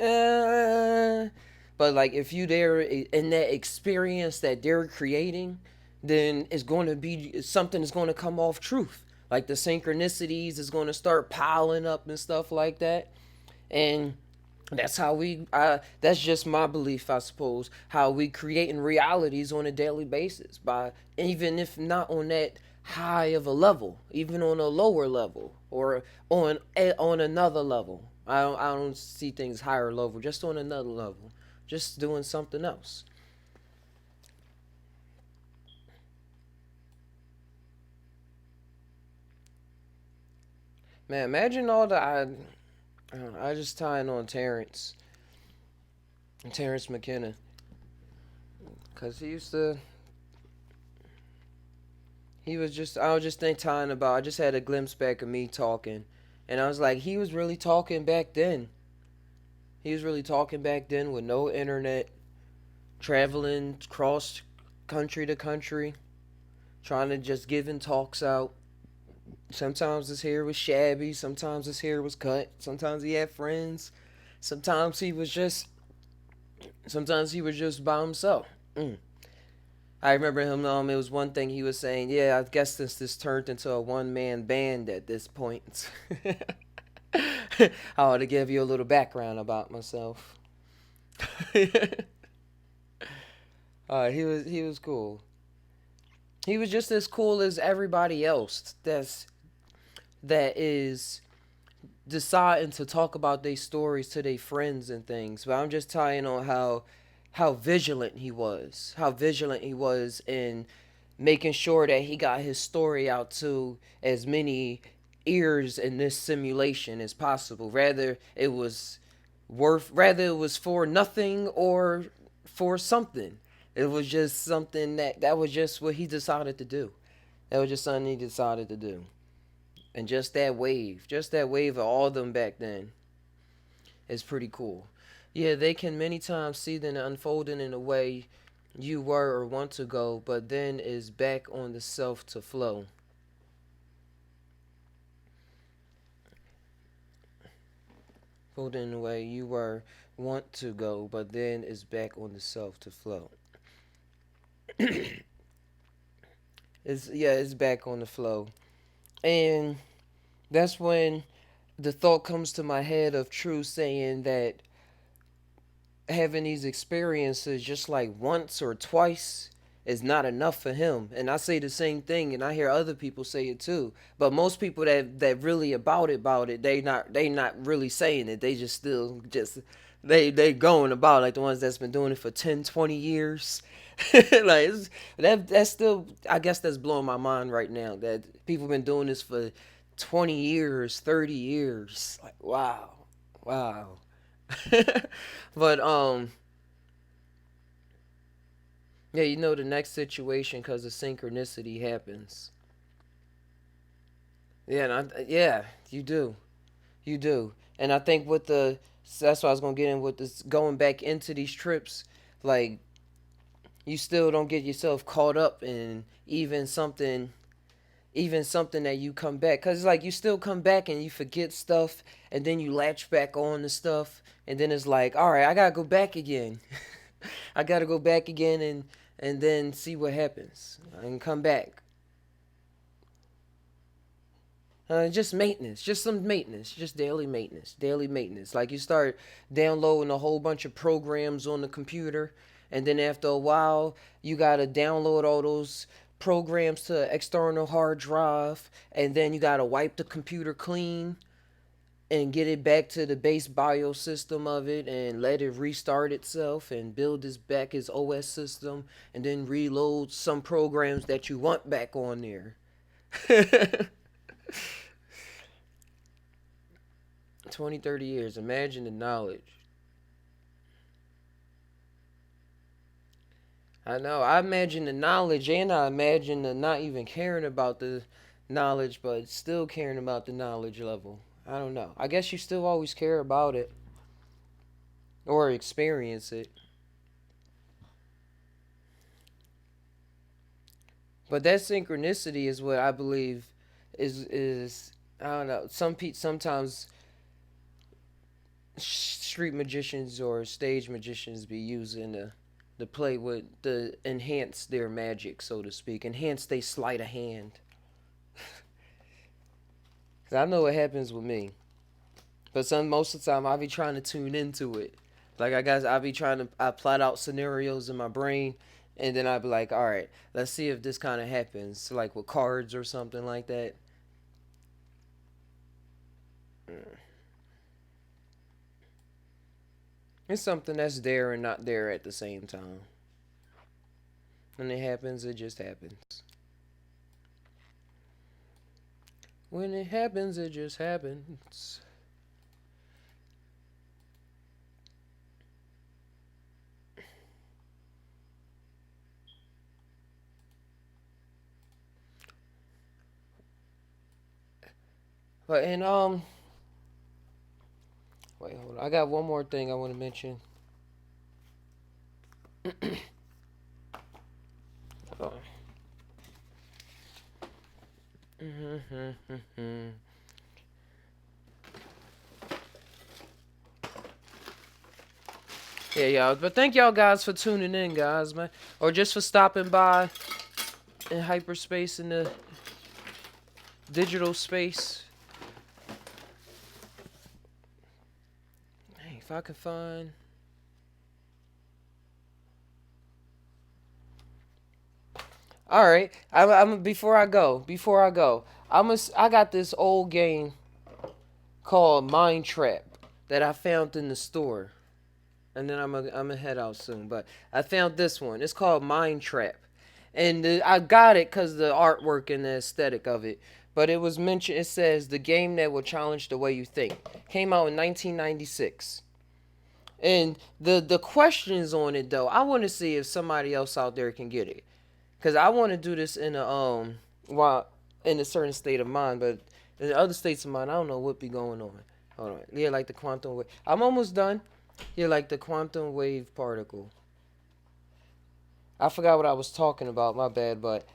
but like if you there in that experience that they're creating, then it's going to be something is going to come off truth. Like the synchronicities is going to start piling up and stuff like that, and that's how that's just my belief, I suppose, how we creating realities on a daily basis, by even if not on that high of a level, even on a lower level, or on another level. I don't see things higher level, just on another level, just doing something else. Man, imagine all the I just tying on Terrence McKenna, cause I was just tying about, I just had a glimpse back of me talking, and I was like, he was really talking back then. He was really talking back then with no internet, traveling cross country to country, trying to just giving talks out. Sometimes his hair was shabby, sometimes his hair was cut, sometimes he had friends, sometimes he was just sometimes he was just by himself. I remember him. It was one thing he was saying. Yeah, I guess this turned into a one man band at this point. I want to give you a little background about myself. He was cool. He was just as cool as everybody else. That is deciding to talk about their stories to their friends and things. But I'm just tying on how vigilant he was. How vigilant he was in making sure that he got his story out to as many ears in this simulation as possible. Rather it was for nothing or for something. It was just something that was just what he decided to do. That was just something he decided to do. And just that wave of all of them back then is pretty cool. Yeah, they can many times see them unfolding in a way you were or want to go, but then is back on the self to flow. pulled in the way you were want to go, but then it's back on the self to flow. It's back on the flow. And that's when the thought comes to my head of True saying that having these experiences just like once or twice is not enough for him. And I say the same thing, and I hear other people say it too. But most people that really about it, they not really saying it. They just still just they going about like the ones that's been doing it for 10, 20 years. Like that's still, I guess that's blowing my mind right now that people been doing this for 20 years, 30 years. Like wow. Wow. But yeah, you know the next situation because the synchronicity happens. Yeah, yeah, you do, you do, and I think with the that's what I was gonna get in with this going back into these trips, like you still don't get yourself caught up in even something that you come back because like you still come back and you forget stuff and then you latch back on to stuff and then it's like all right, I gotta go back again. I gotta go back again and then see what happens and come back. Just maintenance, just some maintenance, just daily maintenance. Like you start downloading a whole bunch of programs on the computer, and then after a while, you gotta download all those programs to external hard drive, and then you gotta wipe the computer clean and get it back to the base BIOS system of it, and let it restart itself and build this back as OS system, and then reload some programs that you want back on there. 20, 30 years. Imagine the knowledge. I know. I imagine the knowledge, and I imagine the not even caring about the knowledge, but still caring about the knowledge level. I don't know. I guess you still always care about it or experience it. But that synchronicity is what I believe is I don't know. Sometimes street magicians or stage magicians be using the play with the enhance their magic, so to speak, enhance they sleight of hand. Cause I know what happens with me, but some most of the time I be trying to tune into it. Like I be trying to I plot out scenarios in my brain, and then I be like, all right, let's see if this kind of happens, like with cards or something like that. Mm. It's something that's there and not there at the same time. When it happens, it just happens. When it happens, it just happens. But and wait, hold on. I got one more thing I want to mention. Oh. Yeah, y'all. But thank y'all guys for tuning in, guys, man, or just for stopping by in hyperspace in the digital space. Hey, if I can find. All right, I'm before I go. I got this old game called Mind Trap that I found in the store, and then I'm gonna head out soon. But I found this one. It's called Mind Trap, and I got it because the artwork and the aesthetic of it. But it was mentioned. It says the game that will challenge the way you think. Came out in 1996. And the questions on it though, I want to see if somebody else out there can get it, cause I want to do this in a while in a certain state of mind, but in other states of mind, I don't know what be going on. Hold on, yeah, like the quantum wave. I'm almost done. Yeah, like the quantum wave particle. I forgot what I was talking about. My bad, but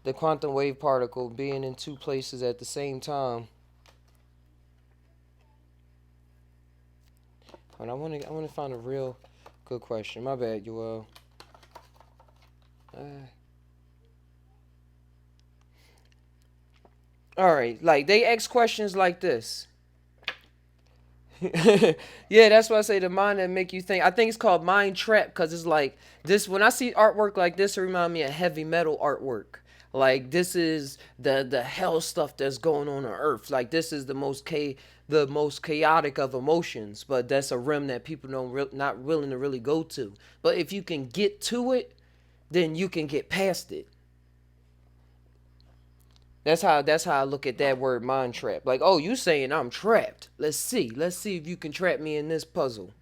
the quantum wave particle being in two places at the same time. I wanna find a real good question. My bad, you uh all right, like they ask questions like this. Yeah, that's why I say the mind that make you think. I think it's called mind trap because it's like this. When I see artwork like this, it remind me of heavy metal artwork. Like this is the hell stuff that's going on Earth. Like this is the most chaotic of emotions. But that's a realm that people don't not willing to really go to. But if you can get to it, then you can get past it. That's how I look at that word mind trap. Like, oh, you saying I'm trapped. Let's see if you can trap me in this puzzle.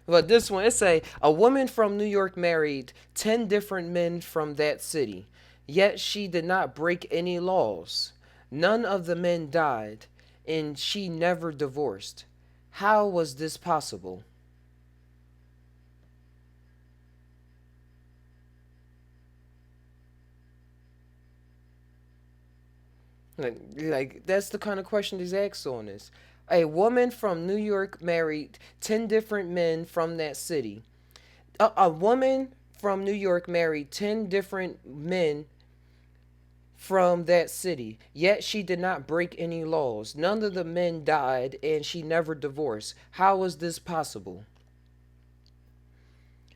But this one, it say a woman from New York married 10 different men from that city, yet she did not break any laws. None of the men died, and she never divorced. How was this possible? Like that's the kind of question these asks on this. A woman from New York married 10 different men from that city. A woman from New York married 10 different men from that city, yet she did not break any laws. None of the men died, and she never divorced. How was this possible?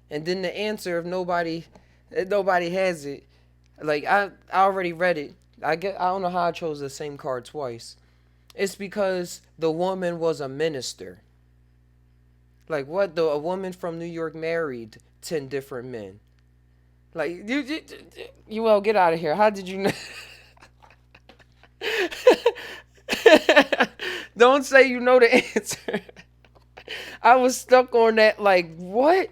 And then the answer, if nobody has it, like I already read it. I don't know how I chose the same card twice. It's because the woman was a minister. Like what? A woman from New York married 10 different men. Like you well get out of here. How did you know? Don't say you know the answer. I was stuck on that. Like what?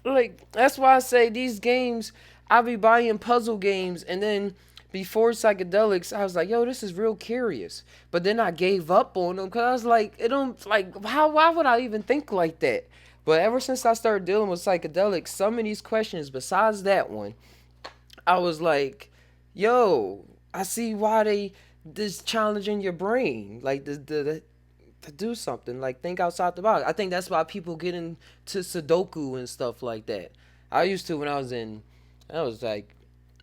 Like that's why I say these games. I be buying puzzle games, and then before psychedelics, I was like, "Yo, this is real curious." But then I gave up on them because I was like, "It don't like how? Why would I even think like that?" But ever since I started dealing with psychedelics, some of these questions, besides that one, I was like, "Yo, I see why they this challenging your brain, like the to do something, like think outside the box." I think that's why people get into Sudoku and stuff like that. I used to when I was like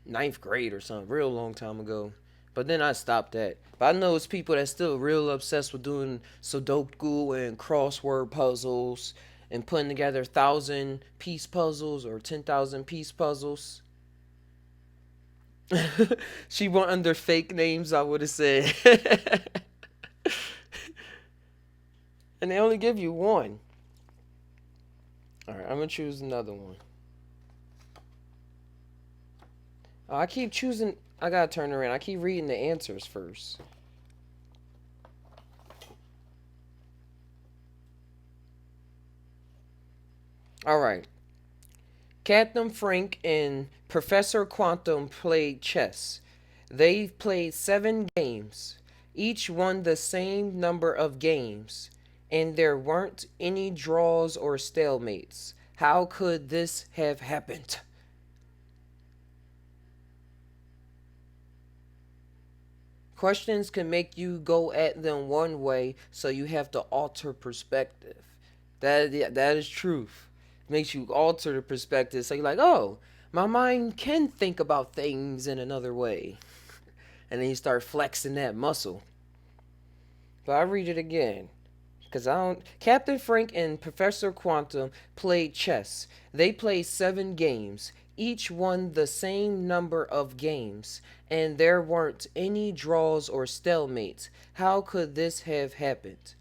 ninth grade or something, real long time ago. But then I stopped that. But I know it's people that's still real obsessed with doing Sudoku and crossword puzzles and putting together 1,000 piece puzzles or 10,000 piece puzzles. She went under fake names, I would have said. And they only give you one. All right, I'm gonna choose another one. Oh, I keep choosing. I gotta turn around. I keep reading the answers first. All right. Captain Frank and Professor Quantum played chess. They played 7 games. Each won the same number of games, and there weren't any draws or stalemates. How could this have happened? Questions can make you go at them one way, so you have to alter perspective. That is truth. It makes you alter the perspective, so you're like, oh, my mind can think about things in another way, and then you start flexing that muscle. But I read it again. Because I don't. Captain Frank and Professor Quantum played chess. They played 7 games. Each won the same number of games, and there weren't any draws or stalemates. How could this have happened?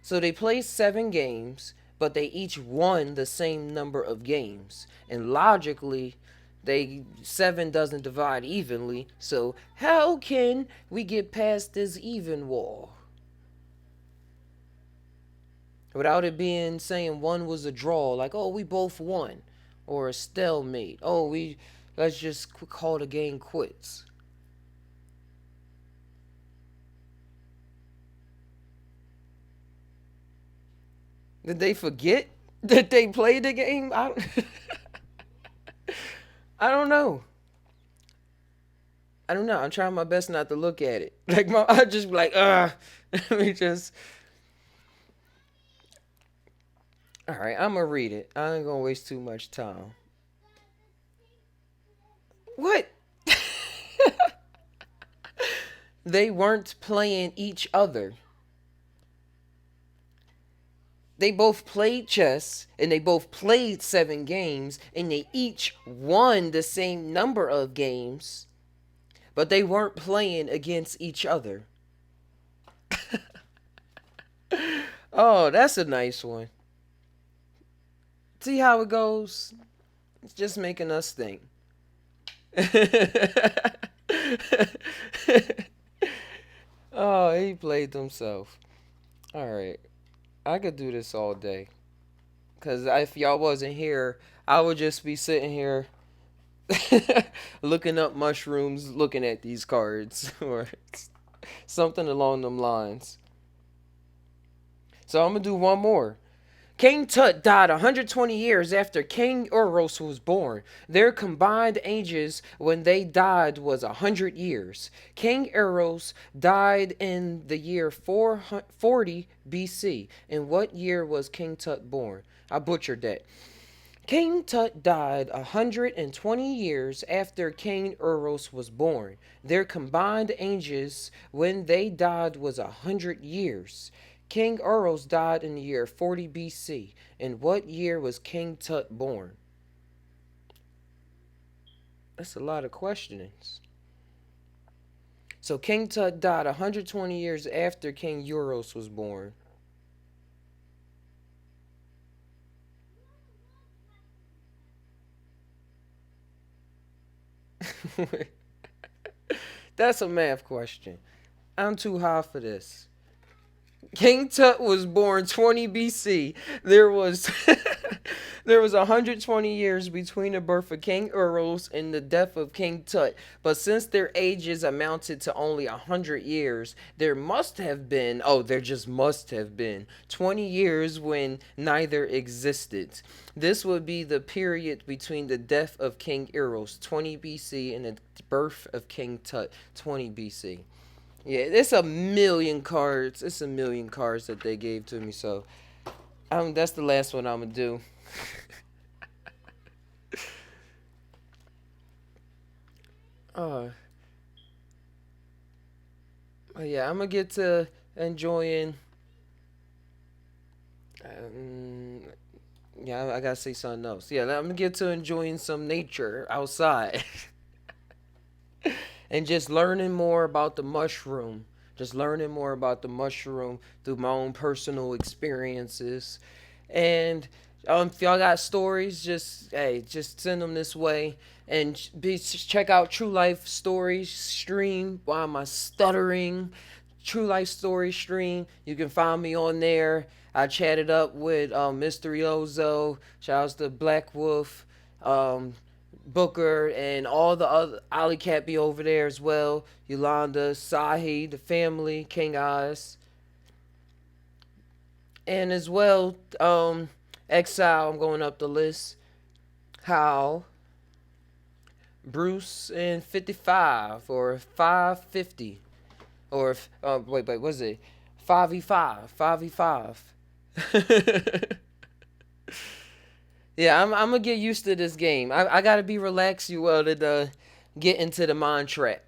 So they played 7 games, but they each won the same number of games. And logically, they 7 doesn't divide evenly. So how can we get past this even wall? Without it being saying one was a draw, like, oh, we both won, or a stalemate. Oh, let's just call the game quits. Did they forget that they played the game? I don't know. I don't know. I'm trying my best not to look at it. Like I just be like, let me just. All right, I'm gonna read it. I ain't gonna waste too much time. What? They weren't playing each other. They both played chess and they both played 7 games and they each won the same number of games, but they weren't playing against each other. Oh, that's a nice one. See how it goes? It's just making us think. Oh, he played himself. All right. I could do this all day. Because if y'all wasn't here, I would just be sitting here looking up mushrooms, looking at these cards, or something along them lines. So I'm going to do one more. King Tut died 120 years after King Uros was born. Their combined ages when they died was 100 years. King Uros died in the year 440 BC. In what year was King Tut born? I butchered that. King Tut died 120 years after King Uros was born. Their combined ages when they died was 100 years. King Uros died in the year 40 BC. In what year was King Tut born? That's a lot of questionings. So King Tut died 120 years after King Uros was born. That's a math question. I'm too high for this. King Tut was born 20 BC. There was there was 120 years between the birth of King Uros and the death of King Tut. But since their ages amounted to only 100 years, there must have been, oh, there just must have been 20 years when neither existed. This would be the period between the death of King Uros 20 BC and the birth of King Tut 20 BC. Yeah, it's a million cards. It's a million cards that they gave to me. So, that's the last one I'm gonna do. uh, yeah, I'm gonna get to enjoying. Um, yeah, I gotta say something else. Yeah, I'm gonna get to enjoying some nature outside. And just learning more about the mushroom. Just learning more about the mushroom through my own personal experiences. And if y'all got stories, just hey, just send them this way. And check out True Life Stories stream. Why am I stuttering? True Life Story stream. You can find me on there. I chatted up with Mysterioso. Shout outs to Black Wolf. Um, Booker and all the other Alley Cat be over there as well. Yolanda, Sahi, the family, King Eyes, and as well, Exile. I'm going up the list. How Bruce and 55 or 550 or wait, was it 5v5? 5v5. Yeah, I'm gonna get used to this game. I gotta be relaxed, you to get into the mind trap,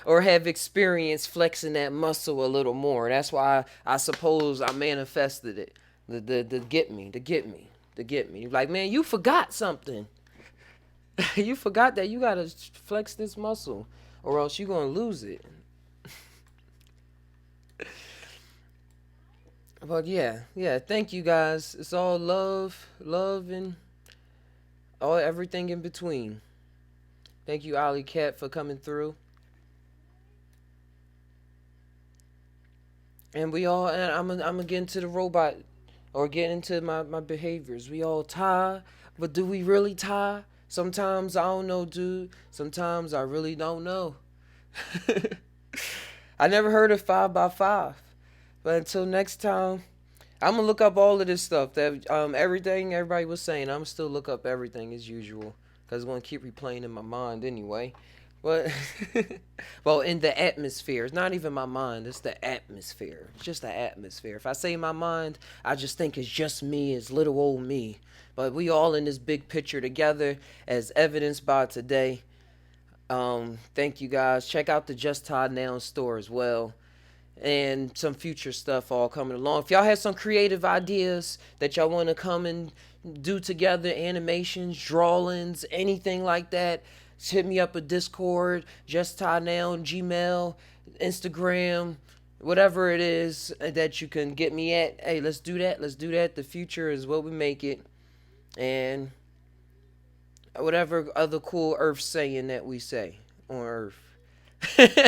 or have experience flexing that muscle a little more. That's why I suppose I manifested it. The get me, to get me, to get me. Like man, you forgot something. You forgot that you gotta flex this muscle, or else you gonna lose it. But yeah, yeah. Thank you guys. It's all love, love, and all everything in between. Thank you, Ali Cat, for coming through. And we all, and I'm gonna get into the robot, or get into my behaviors. We all tie, but do we really tie? Sometimes I don't know, dude. Sometimes I really don't know. I never heard of 5x5. But until next time, I'm gonna look up all of this stuff that everything everybody was saying. I'm still look up everything as usual because it's gonna keep replaying in my mind anyway. Well, well, in the atmosphere. It's not even my mind. It's the atmosphere. It's just the atmosphere. If I say my mind, I just think it's just me. It's little old me. But we all in this big picture together, as evidenced by today. Thank you guys. Check out the Just Todd Now store as well, and some future stuff all coming along. If y'all have some creative ideas that y'all want to come and do together, animations, drawings, anything like that, just hit me up at Discord, Just Todd Now, Gmail, Instagram, whatever it is that you can get me at. Hey, let's do that. Let's do that. The future is what we make it. And whatever other cool Earth saying that we say on Earth.